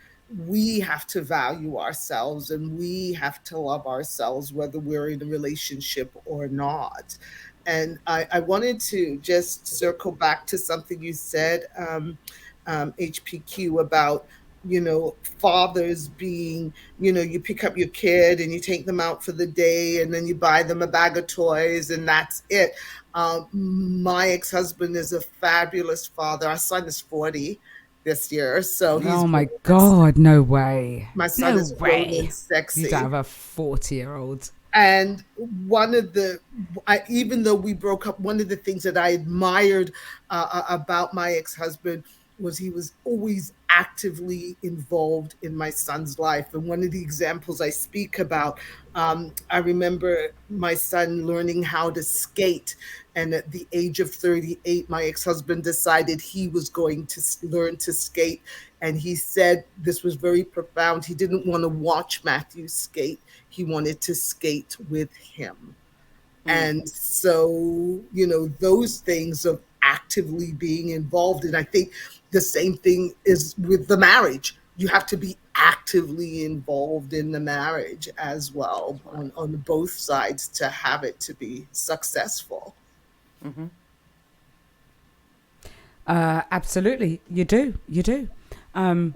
we have to value ourselves and we have to love ourselves, whether we're in a relationship or not. And I wanted to just circle back to something you said, HPQ, about, fathers being, you pick up your kid and you take them out for the day and then you buy them a bag of toys and that's it. My ex-husband is a fabulous father. Our son is 40 this year. So he's Oh my grown God, no way. my son No is grown way. and sexy. You don't have a 40-year-old. And one of the, even though we broke up, one of the things that I admired about my ex-husband was he was always actively involved in my son's life. And one of the examples I speak about, I remember my son learning how to skate. And at the age of 38, my ex-husband decided he was going to learn to skate. And he said, this was very profound, he didn't want to watch Matthew skate. He wanted to skate with him. And so, those things of actively being involved. And I think the same thing is with the marriage. You have to be actively involved in the marriage as well on both sides to have it to be successful. Mm-hmm. Absolutely. You do. And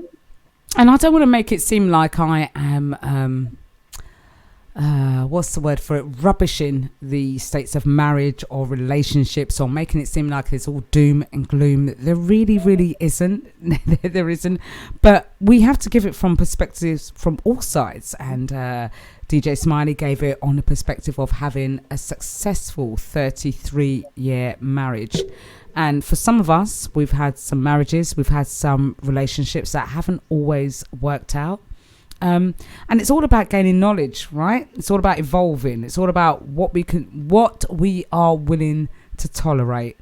I don't want to make it seem like I am... what's the word for it, rubbishing the states of marriage or relationships or making it seem like it's all doom and gloom. There really isn't. There isn't. But we have to give it from perspectives from all sides. And DJ Smiley gave it on the perspective of having a successful 33-year marriage. And for some of us, we've had some marriages, we've had some relationships that haven't always worked out. And it's all about gaining knowledge, right? It's all about evolving. It's all about what we are willing to tolerate.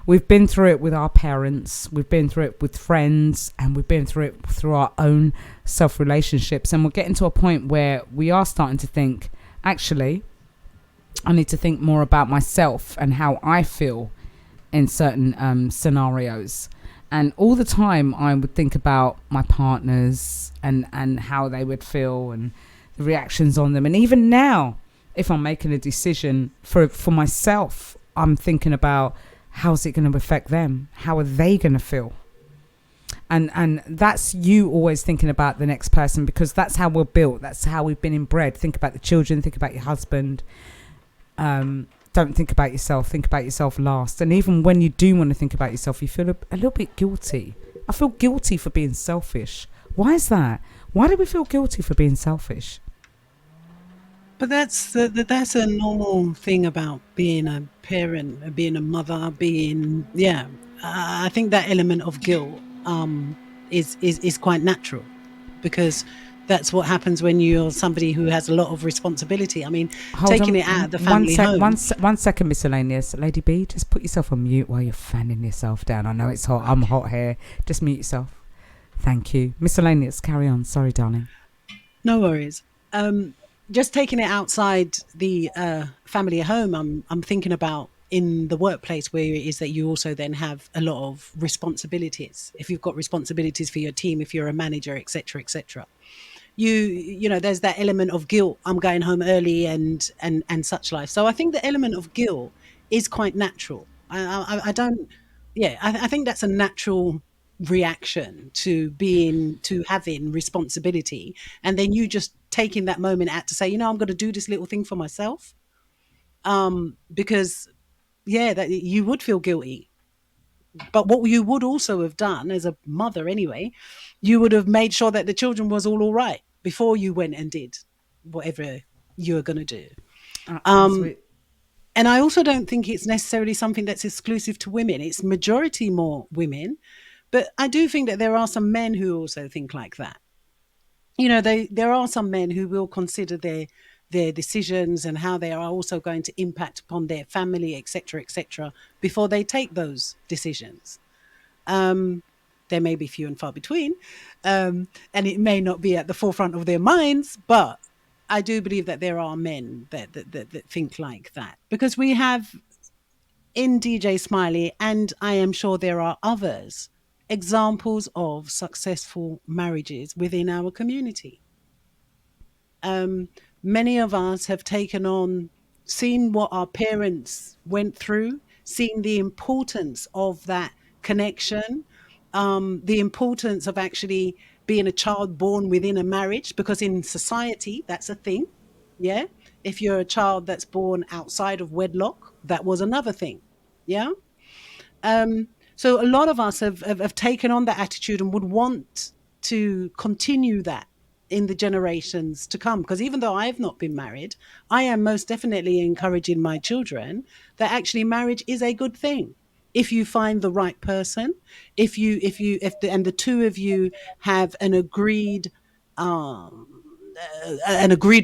We've been through it with our parents, we've been through it with friends, and we've been through it through our own self-relationships. And we're getting to a point where we are starting to think, actually, I need to think more about myself and how I feel in certain scenarios. And all the time I would think about my partners and how they would feel and the reactions on them. And even now, if I'm making a decision for myself, I'm thinking about how's it going to affect them? How are they going to feel? And that's you always thinking about the next person, because that's how we're built. That's how we've been inbred. Think about the children, think about your husband. Don't think about yourself. Think about yourself last. And even when you do want to think about yourself, you feel a little bit guilty. I feel guilty for being selfish. Why is that? Why do we feel guilty for being selfish? But that's a normal thing about being a parent, being a mother, I think that element of guilt is quite natural, because that's what happens when you're somebody who has a lot of responsibility. I mean, taking it out of the family home. One second, miscellaneous. Lady B, just put yourself on mute while you're fanning yourself down. I know it's hot. I'm hot here. Just mute yourself. Thank you. Miscellaneous, carry on. Sorry, darling. No worries. Just taking it outside the family home, I'm thinking about in the workplace, where it is that you also then have a lot of responsibilities. If you've got responsibilities for your team, if you're a manager, etc., etc. You know, there's that element of guilt. I'm going home early and such life. So I think the element of guilt is quite natural. I think that's a natural reaction to having responsibility, and then you just taking that moment out to say, I'm going to do this little thing for myself, because that you would feel guilty. But what you would also have done as a mother anyway, you would have made sure that the children was all right before you went and did whatever you were going to do. And I also don't think it's necessarily something that's exclusive to women. It's majority more women. But I do think that there are some men who also think like that. There are some men who will consider their decisions and how they are also going to impact upon their family, etc., before they take those decisions. There may be few and far between, and it may not be at the forefront of their minds, but I do believe that there are men that think like that, because we have in DJ Smiley, and I am sure there are others, examples of successful marriages within our community. Many of us have taken on, seen what our parents went through, seen the importance of that connection, the importance of actually being a child born within a marriage, because in society, that's a thing. Yeah. If you're a child that's born outside of wedlock, that was another thing. Yeah. So a lot of us have taken on that attitude and would want to continue that in the generations to come. Because even though I've not been married, I am most definitely encouraging my children that actually marriage is a good thing. If you find the right person, if the two of you have an agreed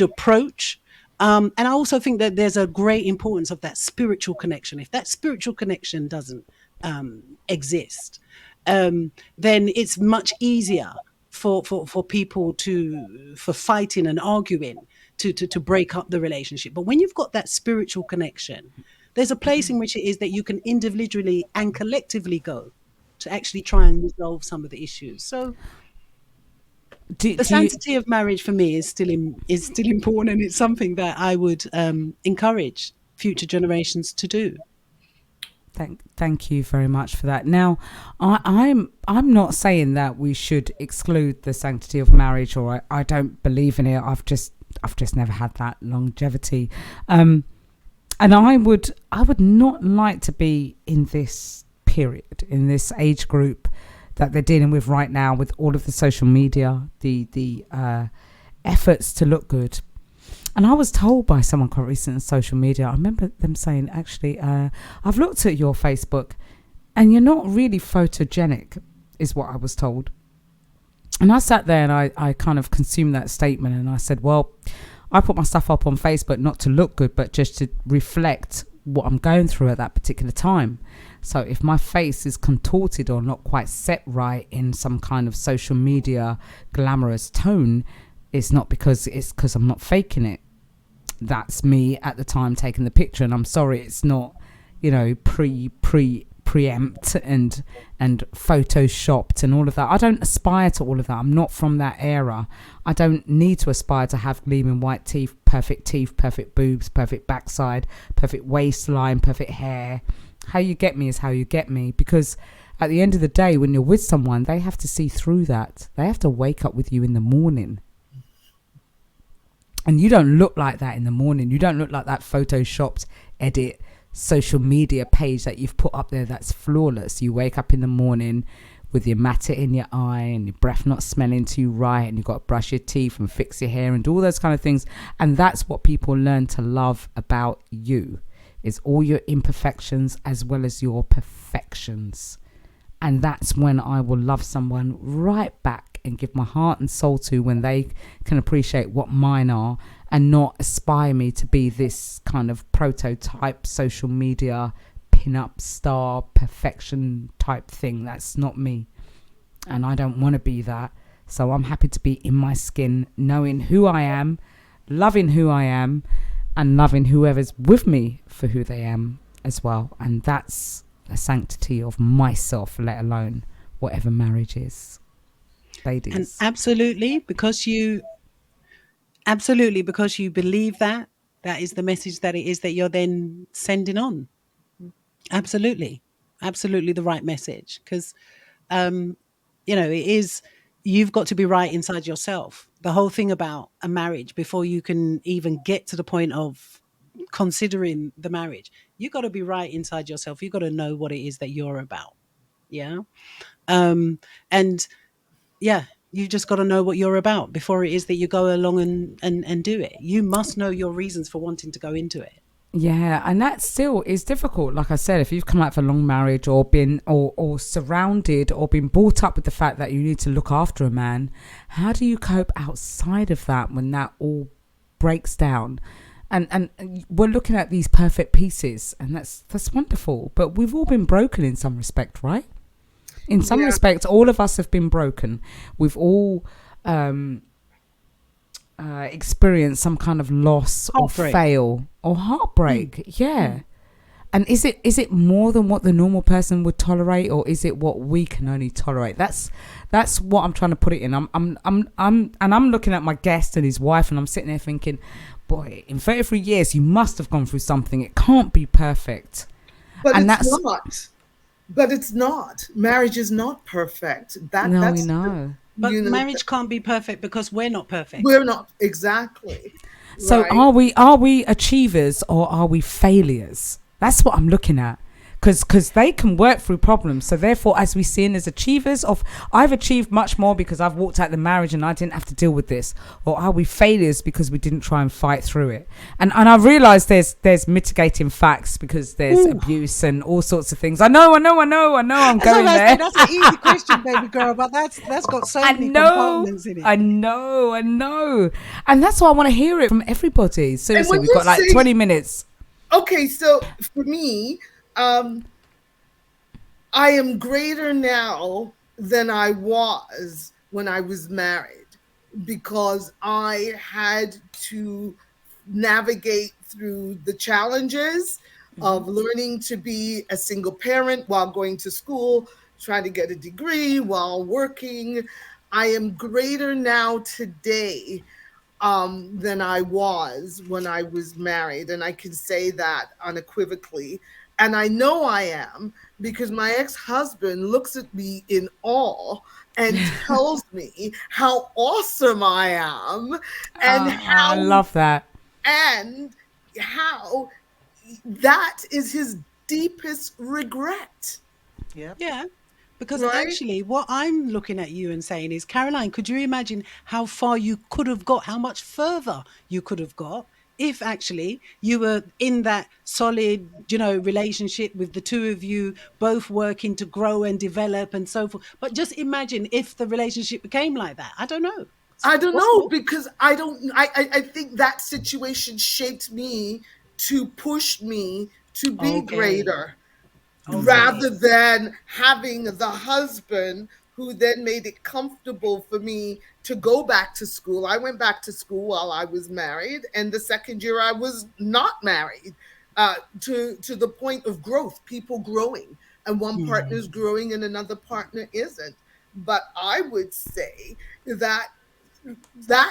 approach. And I also think that there's a great importance of that spiritual connection. If that spiritual connection doesn't exist, then it's much easier for people for fighting and arguing to break up the relationship. But when you've got that spiritual connection, there's a place in which it is that you can individually and collectively go to actually try and resolve some of the issues. So the sanctity of marriage for me is still important, and it's something that I would encourage future generations to do. Thank you very much for that. Now, I'm not saying that we should exclude the sanctity of marriage, or I don't believe in it. I've just never had that longevity, and I would not like to be in this period, in this age group that they're dealing with right now, with all of the social media, the efforts to look good. And I was told by someone quite recently on social media, I remember them saying, actually, I've looked at your Facebook and you're not really photogenic, is what I was told. And I sat there and I kind of consumed that statement, and I said, well, I put my stuff up on Facebook not to look good, but just to reflect what I'm going through at that particular time. So if my face is contorted or not quite set right in some kind of social media glamorous tone, it's not because I'm not faking it. That's me at the time taking the picture, and I'm sorry it's not, preempt and photoshopped and all of that. I don't aspire to all of that. I'm not from that era. I don't need to aspire to have gleaming white teeth, perfect boobs, perfect backside, perfect waistline, perfect hair. How you get me is how you get me, because at the end of the day, when you're with someone, they have to see through that. They have to wake up with you in the morning. And you don't look like that in the morning. You don't look like that photoshopped edit social media page that you've put up there that's flawless. You wake up in the morning with your matter in your eye and your breath not smelling too right, and you've got to brush your teeth and fix your hair and all those kind of things. And that's what people learn to love about you, is all your imperfections as well as your perfections. And that's when I will love someone right back and give my heart and soul to, when they can appreciate what mine are and not aspire me to be this kind of prototype social media pin-up star perfection type thing. That's not me, and I don't want to be that. So I'm happy to be in my skin, knowing who I am, loving who I am, and loving whoever's with me for who they am as well. And that's the sanctity of myself, let alone whatever marriage is. Ladies. And absolutely, because you believe that is the message that it is that you're then sending on. Absolutely the right message, because it is, you've got to be right inside yourself. The whole thing about a marriage, before you can even get to the point of considering the marriage, you got to be right inside yourself. You got to know what it is that you're about. You just got to know what you're about before it is that you go along and do it. You must know your reasons for wanting to go into it. Yeah, and that still is difficult. Like I said, if you've come out of a long marriage or been or surrounded or been brought up with the fact that you need to look after a man, how do you cope outside of that when that all breaks down? And we're looking at these perfect pieces, and that's wonderful. But we've all been broken in some respect, right? In some respects, all of us have been broken. We've all experienced some kind of loss or fail or heartbreak. Yeah. And is it more than what the normal person would tolerate, or is it what we can only tolerate? That's what I'm trying to put it in. I'm looking at my guest and his wife, and I'm sitting there thinking, boy, in 33 years, you must have gone through something. It can't be perfect. But it's not. But it's not. Marriage is not perfect. We know. But marriage can't be perfect because we're not perfect. We're not, exactly. So right? Are we achievers or are we failures? That's what I'm looking at. because they can work through problems. So therefore, as we seen as achievers I've achieved much more because I've walked out the marriage and I didn't have to deal with this, or are we failures because we didn't try and fight through it? And I realize there's mitigating facts because there's abuse and all sorts of things. I know I'm going there. That's an easy question, baby girl, but that's got so many compartments in it. I know, and that's why I want to hear it from everybody. Seriously, we've got like 20 minutes. Okay, so for me, I am greater now than I was when I was married, because I had to navigate through the challenges of learning to be a single parent while going to school, trying to get a degree while working. I am greater now today than I was when I was married. And I can say that unequivocally. And I know I am because my ex-husband looks at me in awe and tells me how awesome I am and how I love that. And how that is his deepest regret. Yeah. Because actually what I'm looking at you and saying is, Caroline, could you imagine how far you could have got, how much further you could have got if actually you were in that solid, relationship with the two of you both working to grow and develop and so forth. But just imagine if the relationship became like that. I don't know. I don't know, because I think that situation shaped me to push me to be greater. Rather than having the husband who then made it comfortable for me to go back to school. I went back to school while I was married, and the second year I was not married, to the point of growth, people growing, and one partner is growing and another partner isn't. But I would say that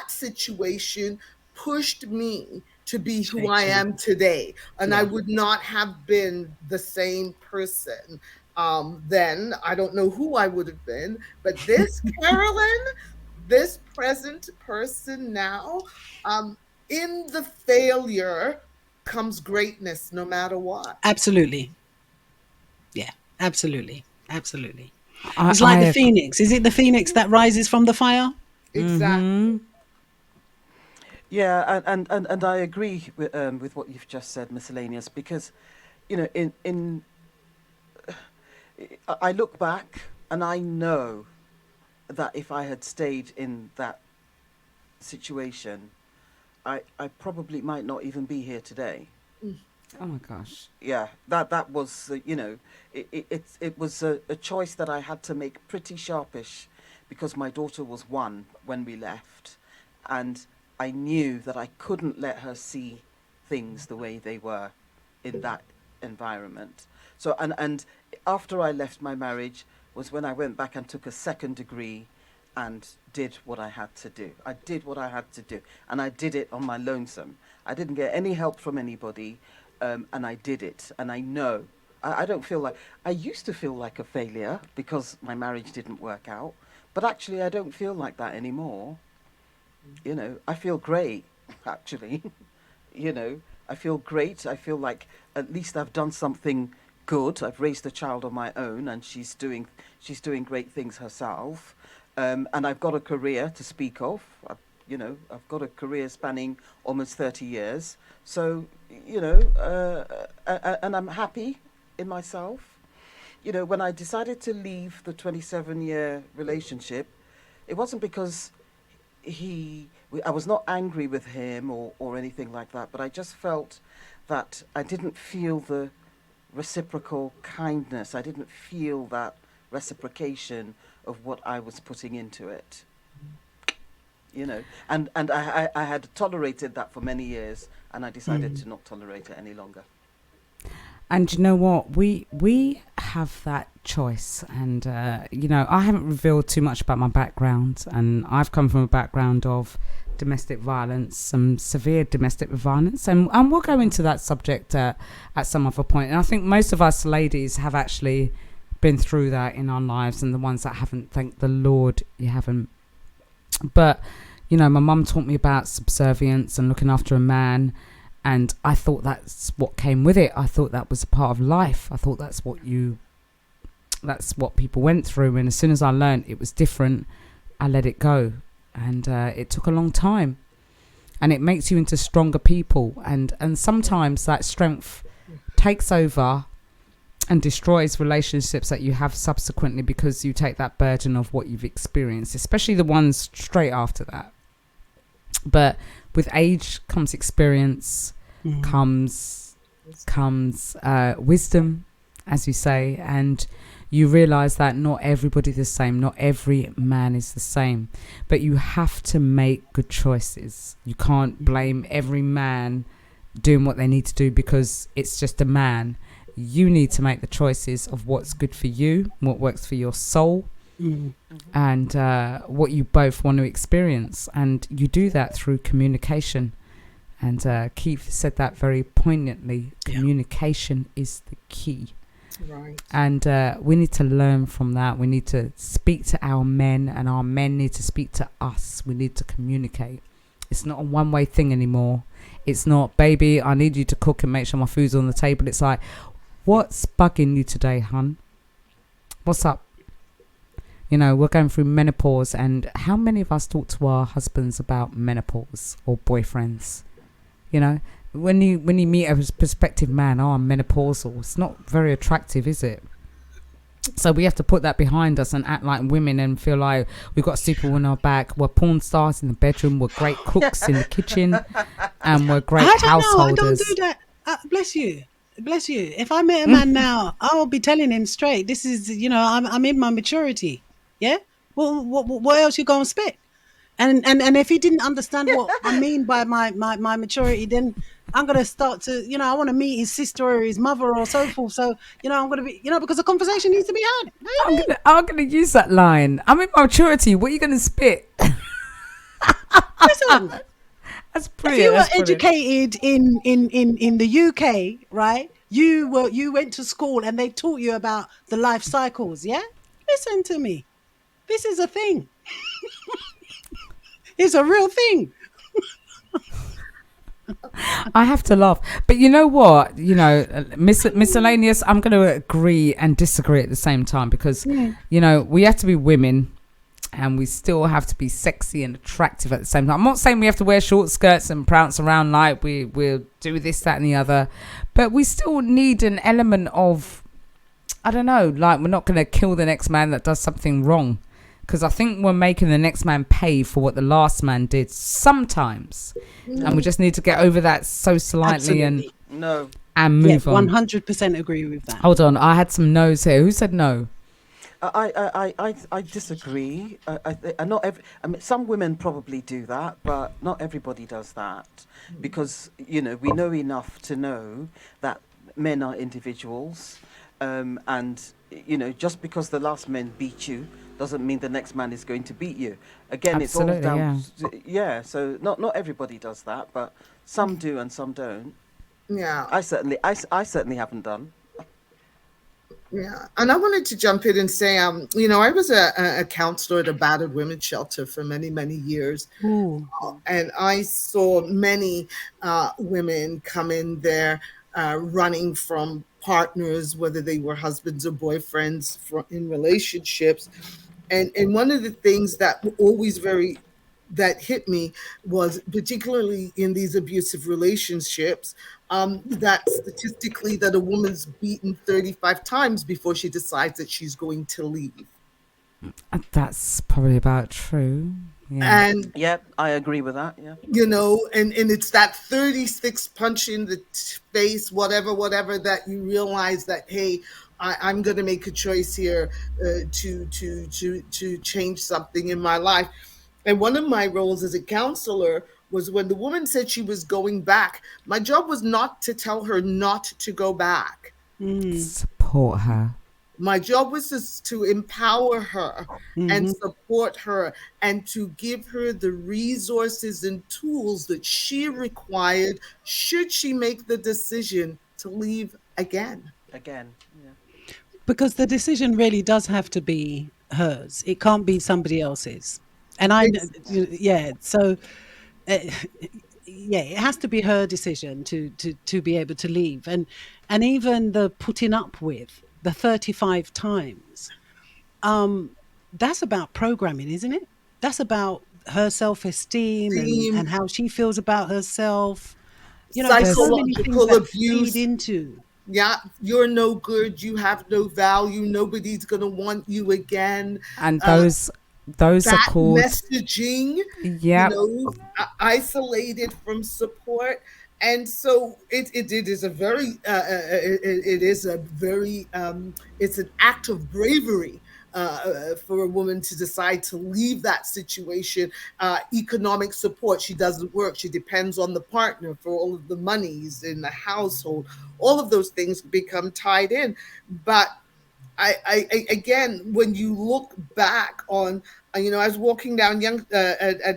situation pushed me to be who I am today. And I would not have been the same person then. I don't know who I would have been, but this Carolyn, this present person now, in the failure comes greatness no matter what. Absolutely. Yeah, absolutely. It's like the phoenix. Is it the phoenix that rises from the fire? Exactly. Yeah, and I agree with what you've just said, Miscellaneous, because, I look back and I know that if I had stayed in that situation, I probably might not even be here today. Oh my gosh. Yeah, that was, it was a choice that I had to make pretty sharpish, because my daughter was 1 when we left, and I knew that I couldn't let her see things the way they were in that environment. So, and after I left my marriage was when I went back and took a second degree and did what I had to do. I did what I had to do, and I did it on my lonesome. I didn't get any help from anybody, and I did it. And I know, I don't feel like, I used to feel like a failure because my marriage didn't work out, but actually I don't feel like that anymore. I feel great, actually. I feel great. I feel like at least I've done something good. I've raised a child on my own, and she's doing great things herself. And I've got a career to speak of. I've got a career spanning almost 30 years. So, and I'm happy in myself. When I decided to leave the 27-year relationship, it wasn't because I was not angry with him or anything like that, but I just felt that I didn't feel the reciprocal kindness. I didn't feel that reciprocation of what I was putting into it. And I had tolerated that for many years, and I decided to not tolerate it any longer. And you know what? We have that choice. And, I haven't revealed too much about my background. And I've come from a background of domestic violence, some severe domestic violence. And we'll go into that subject at some other point. And I think most of us ladies have actually been through that in our lives. And the ones that haven't, thank the Lord you haven't. But, my mum taught me about subservience and looking after a man. And I thought that's what came with it. I thought that was a part of life. I thought that's what people went through. And as soon as I learned it was different, I let it go. And it took a long time. And it makes you into stronger people. And sometimes that strength takes over and destroys relationships that you have subsequently, because you take that burden of what you've experienced, especially the ones straight after that. But with age comes experience, comes wisdom, as you say, and you realize that not everybody's the same, not every man is the same, but you have to make good choices. You can't blame every man doing what they need to do because it's just a man. You need to make the choices of what's good for you, what works for your soul, and what you both want to experience. And you do that through communication. And Keith said that very poignantly. Communication is the key. Right. And we need to learn from that. We need to speak to our men, and our men need to speak to us. We need to communicate. It's not a one-way thing anymore. It's not, baby, I need you to cook and make sure my food's on the table. It's like, what's bugging you today, hun? What's up? You know, we're going through menopause, and how many of us talk to our husbands about menopause or boyfriends? You know, when you meet a prospective man, I'm menopausal. It's not very attractive, is it? So we have to put that behind us and act like women and feel like we've got a super on our back. We're porn stars in the bedroom. We're great cooks in the kitchen, and we're great householders. I don't do that. Bless you. Bless you. If I met a man now, I'll be telling him straight. This is, I'm in my maturity. Yeah. Well, what else you gonna spit? And if he didn't understand what I mean by my maturity, then I'm gonna start to, I want to meet his sister or his mother or so forth. So, I'm gonna be, because the conversation needs to be had. I'm gonna use that line. I'm in my maturity. What are you gonna spit? Listen. That's pretty. If you were educated in the UK, right? You went to school and they taught you about the life cycles. Yeah, listen to me. This is a thing. It's a real thing. I have to laugh, but you know what? Miscellaneous. I'm going to agree and disagree at the same time because we have to be women. And we still have to be sexy and attractive at the same time. I'm not saying we have to wear short skirts and prance around like we'll do this, that, and the other. But we still need an element of, I don't know, like we're not going to kill the next man that does something wrong. Because I think we're making the next man pay for what the last man did sometimes. No. And we just need to get over that so slightly and move on. 100% agree with that. Hold on. I had some no's here. Who said no? I disagree. Some women probably do that, but not everybody does that, because we know enough to know that men are individuals, and just because the last man beat you doesn't mean the next man is going to beat you. Again, absolutely, it's all down. Yeah. So not everybody does that, but some do and some don't. Yeah. I certainly haven't done. Yeah, and I wanted to jump in and say, I was a counselor at a battered women's shelter for many, many years. And I saw many women come in there running from partners, whether they were husbands or boyfriends in relationships. And one of the things that always that hit me was, particularly in these abusive relationships, that statistically that a woman's beaten 35 times before she decides that she's going to leave. That's probably about true. Yeah. And I agree with that. Yeah. And it's that 36 punch in the face, whatever, that you realize that, hey, I'm going to make a choice here to change something in my life. And one of my roles as a counselor was when the woman said she was going back, my job was not to tell her not to go back. Support her. My job was to empower her and support her and to give her the resources and tools that she required should she make the decision to leave again. Because the decision really does have to be hers. It can't be somebody else's. And so it has to be her decision to be able to leave. And even the putting up with the 35 times, that's about programming, isn't it? That's about her self-esteem and how she feels about herself. There's so many things that feed into. Yeah, you're no good. You have no value. Nobody's gonna want you again. And those are called messaging. Yeah, isolated from support. And so it is a very it's an act of bravery for a woman to decide to leave that situation. Economic support, she doesn't work. She depends on the partner for all of the monies in the household. All of those things become tied in. But I again, when you look back on, I was walking down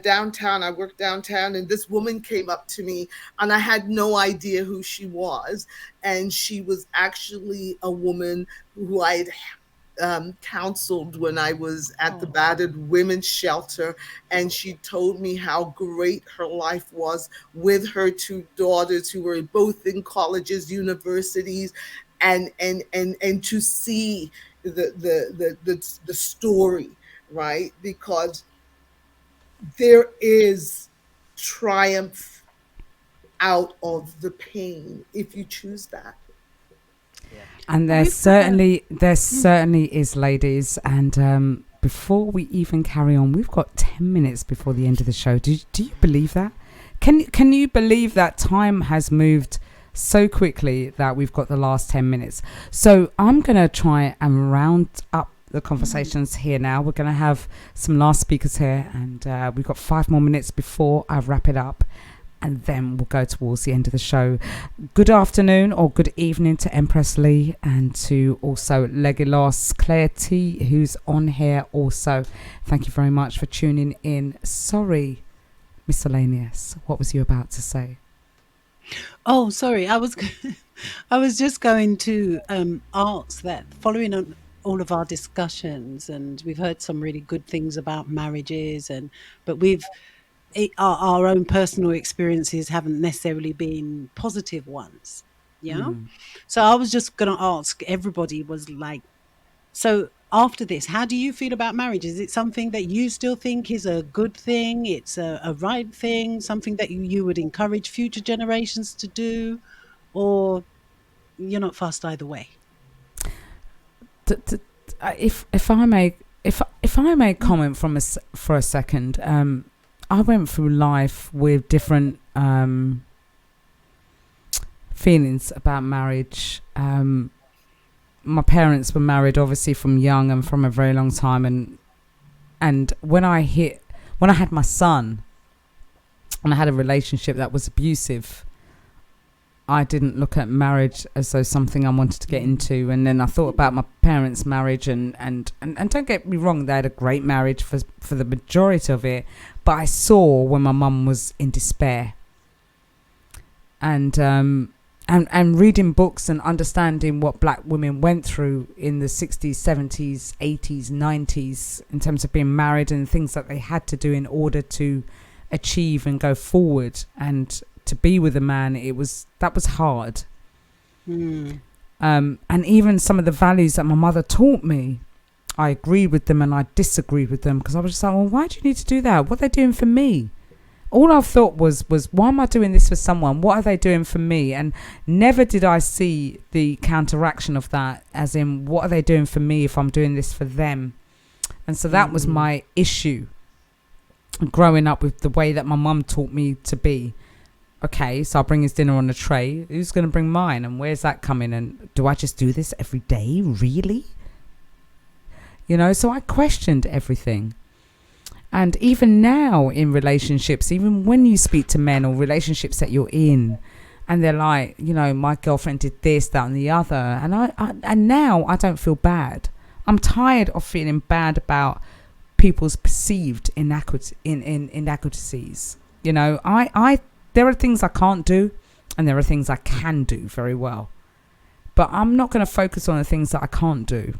downtown. I worked downtown, and this woman came up to me, and I had no idea who she was. And she was actually a woman who I had counseled when I was at the battered women's shelter, and she told me how great her life was with her two daughters who were both in colleges, universities, and to see the story, right? Because there is triumph out of the pain if you choose that. And there certainly is, ladies. And before we even carry on, we've got 10 minutes before the end of the show. Do you believe that? Can you believe that time has moved so quickly that we've got the last 10 minutes? So I'm going to try and round up the conversations here now. We're going to have some last speakers here, and we've got 5 more minutes before I wrap it up. And then we'll go towards the end of the show. Good afternoon or good evening to Empress Lee, and to also Legilos Claire T, who's on here also. Thank you very much for tuning in. Sorry, Miscellaneous, what was you about to say? Oh, sorry. I was just going to ask that, following on all of our discussions, and we've heard some really good things about marriages, but our own personal experiences haven't necessarily been positive ones. Yeah. So I was just going to ask everybody, was like, so after this, how do you feel about marriage? Is it something that you still think is a good thing? It's a right thing, something that you would encourage future generations to do, or you're not fussed either way? If I may comment for a second, I went through life with different feelings about marriage. My parents were married obviously from young and from a very long time, and when I had my son and I had a relationship that was abusive, I didn't look at marriage as though something I wanted to get into. And then I thought about my parents' marriage, and don't get me wrong, they had a great marriage for the majority of it. But I saw when my mum was in despair, and reading books and understanding what black women went through in the 60s, 70s, 80s, 90s in terms of being married and things that they had to do in order to achieve and go forward and to be with a man, that was hard. And even some of the values that my mother taught me, I agreed with them and I disagreed with them, because I was just like, well, why do you need to do that? What are they doing for me? All I thought was why am I doing this for someone? What are they doing for me? And never did I see the counteraction of that, as in, what are they doing for me if I'm doing this for them? And so that was my issue growing up, with the way that my mum taught me to be. Okay, so I'll bring his dinner on a tray. Who's going to bring mine? And where's that coming? And do I just do this every day? Really? So I questioned everything. And even now in relationships, even when you speak to men or relationships that you're in, and they're like, my girlfriend did this, that, and the other. And now I don't feel bad. I'm tired of feeling bad about people's perceived inadequacies. There are things I can't do, and there are things I can do very well. But I'm not going to focus on the things that I can't do.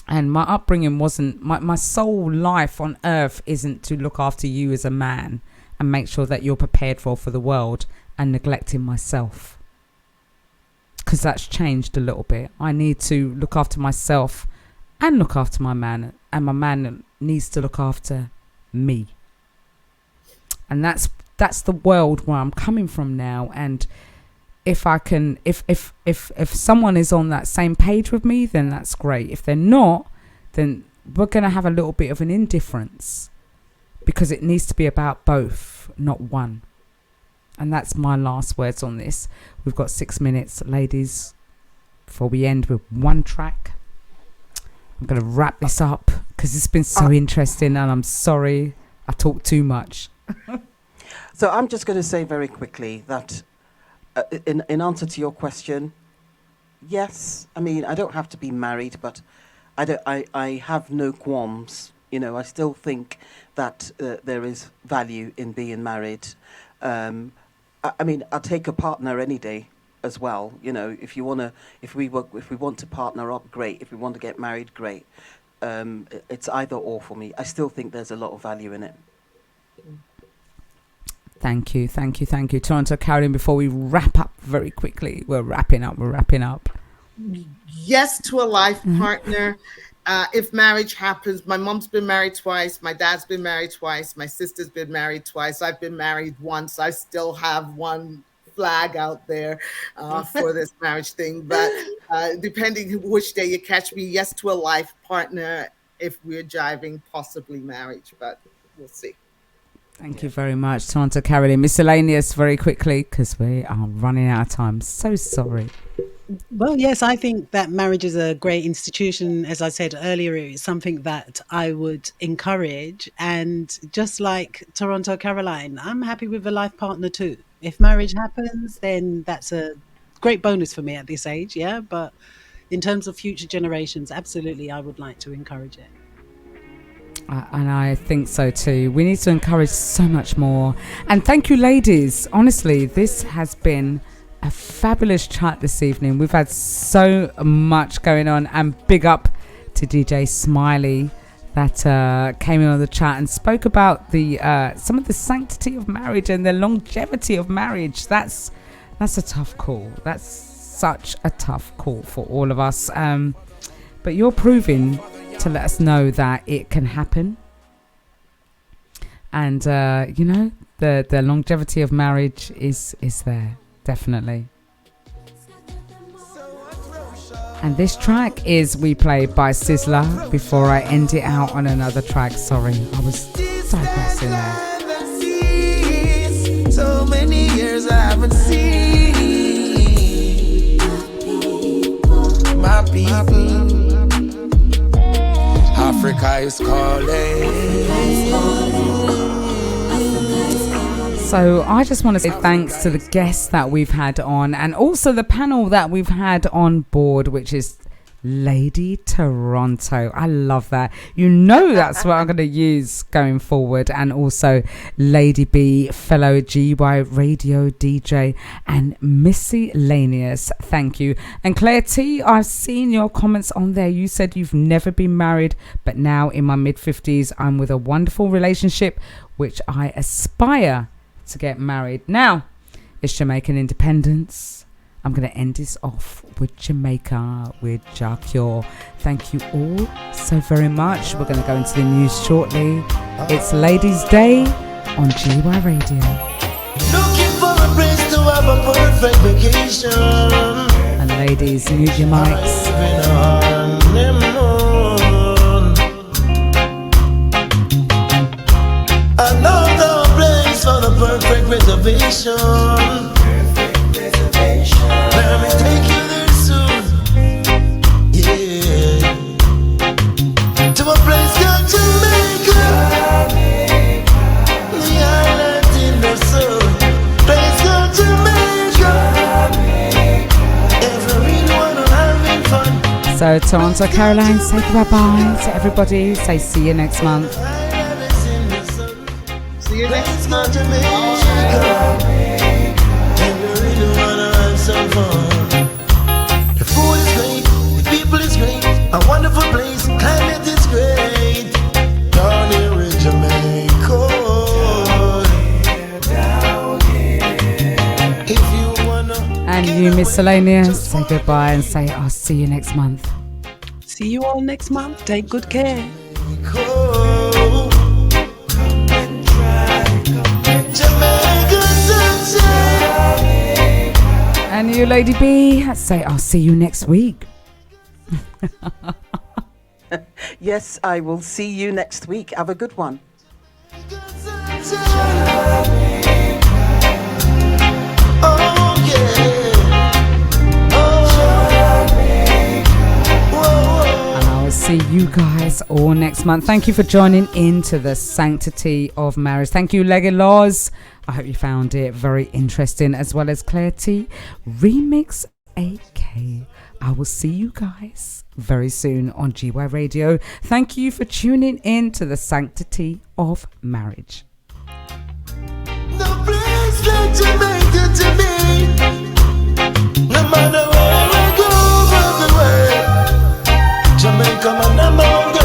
And my upbringing wasn't, my sole life on earth isn't to look after you as a man and make sure that you're prepared for the world, and neglecting myself. Because that's changed a little bit. I need to look after myself and look after my man, and my man needs to look after me. And that's the world where I'm coming from now. And if I can, if someone is on that same page with me, then that's great. If they're not, then we're going to have a little bit of an indifference, because it needs to be about both, not one. And that's my last words on this. We've got 6 minutes, ladies, before we end with one track. I'm going to wrap this up because it's been so interesting, and I'm sorry I talked too much. So I'm just going to say very quickly that in answer to your question, yes, I mean, I don't have to be married, but I have no qualms. You know, I still think that there is value in being married. I mean, I'll take a partner any day as well. You know, if we want to partner up, great. If we want to get married, great. It's either or for me. I still think there's a lot of value in it. Thank you. Toronto, Carolyn, before we wrap up very quickly, we're wrapping up. Yes to a life partner. If marriage happens, my mom's been married twice, my dad's been married twice, my sister's been married twice, I've been married once. I still have one flag out there for this marriage thing. But depending which day you catch me, yes to a life partner. If we're jiving, possibly marriage, but we'll see. Thank you very much, Toronto, Carolyn. MissyLaneyUs, very quickly, because we are running out of time. So sorry. Well, yes, I think that marriage is a great institution. As I said earlier, it's something that I would encourage. And just like Toronto, Caroline, I'm happy with a life partner too. If marriage happens, then that's a great bonus for me at this age, yeah? But in terms of future generations, absolutely, I would like to encourage it. And I think so too. We need to encourage so much more. And thank you, ladies. Honestly, this has been a fabulous chat this evening. We've had so much going on, and big up to DJ Smiley that came in on the chat and spoke about the some of the sanctity of marriage and the longevity of marriage. That's a tough call. That's such a tough call for all of us. But you're proving to let us know that it can happen. And you know, the longevity of marriage is there. Definitely. And this track is We Play by Sizzler. Before I end it out on another track, sorry, I was digressing there. So many years I haven't seen my people. Africa is calling. So I just want to say thanks to the guests that we've had on, and also the panel that we've had on board, which is Lady Toronto. I love that. You know that's what I'm going to use going forward. And also Lady B, fellow GYRadio DJ, and MissyLaneyUs. Thank you. And Claire T, I've seen your comments on there. You said you've never been married, but now in my mid-50s, I'm with a wonderful relationship, which I aspire to get married. Now, it's Jamaican independence. I'm going to end this off with Jamaica, with Jacure. Thank you all so very much. We're going to go into the news shortly. It's Ladies' Day on GYRadio. Looking for a place to have a perfect vacation. And ladies, mute your mics. Another place for the perfect reservation. Let me take you there soon. Yeah. To a place called Jamaica. The island in the sun. Place called Jamaica. Everyone having fun. So Toronto, Caroline, say bye-bye to everybody. Say see you next month. See you next month, Jamaica. Some fun. The food is great, the people is great, a wonderful place, climate is great. Down here in Jamaica, you, Miscellaneous. Say goodbye and say I'll see you next month. See you all next month. Take good care. And you, Lady B, say I'll see you next week. Yes, I will see you next week. Have a good one. And I will see you guys all next month. Thank you for joining into the Sanctity of Marriage. Thank you, Leggy Laws. I hope you found it very interesting, as well as Claire T. Remix AK. I will see you guys very soon on GYRadio. Thank you for tuning in to the Sanctity of Marriage. No place like Jamaica to me. No matter where I go, everywhere. Jamaica, my number one.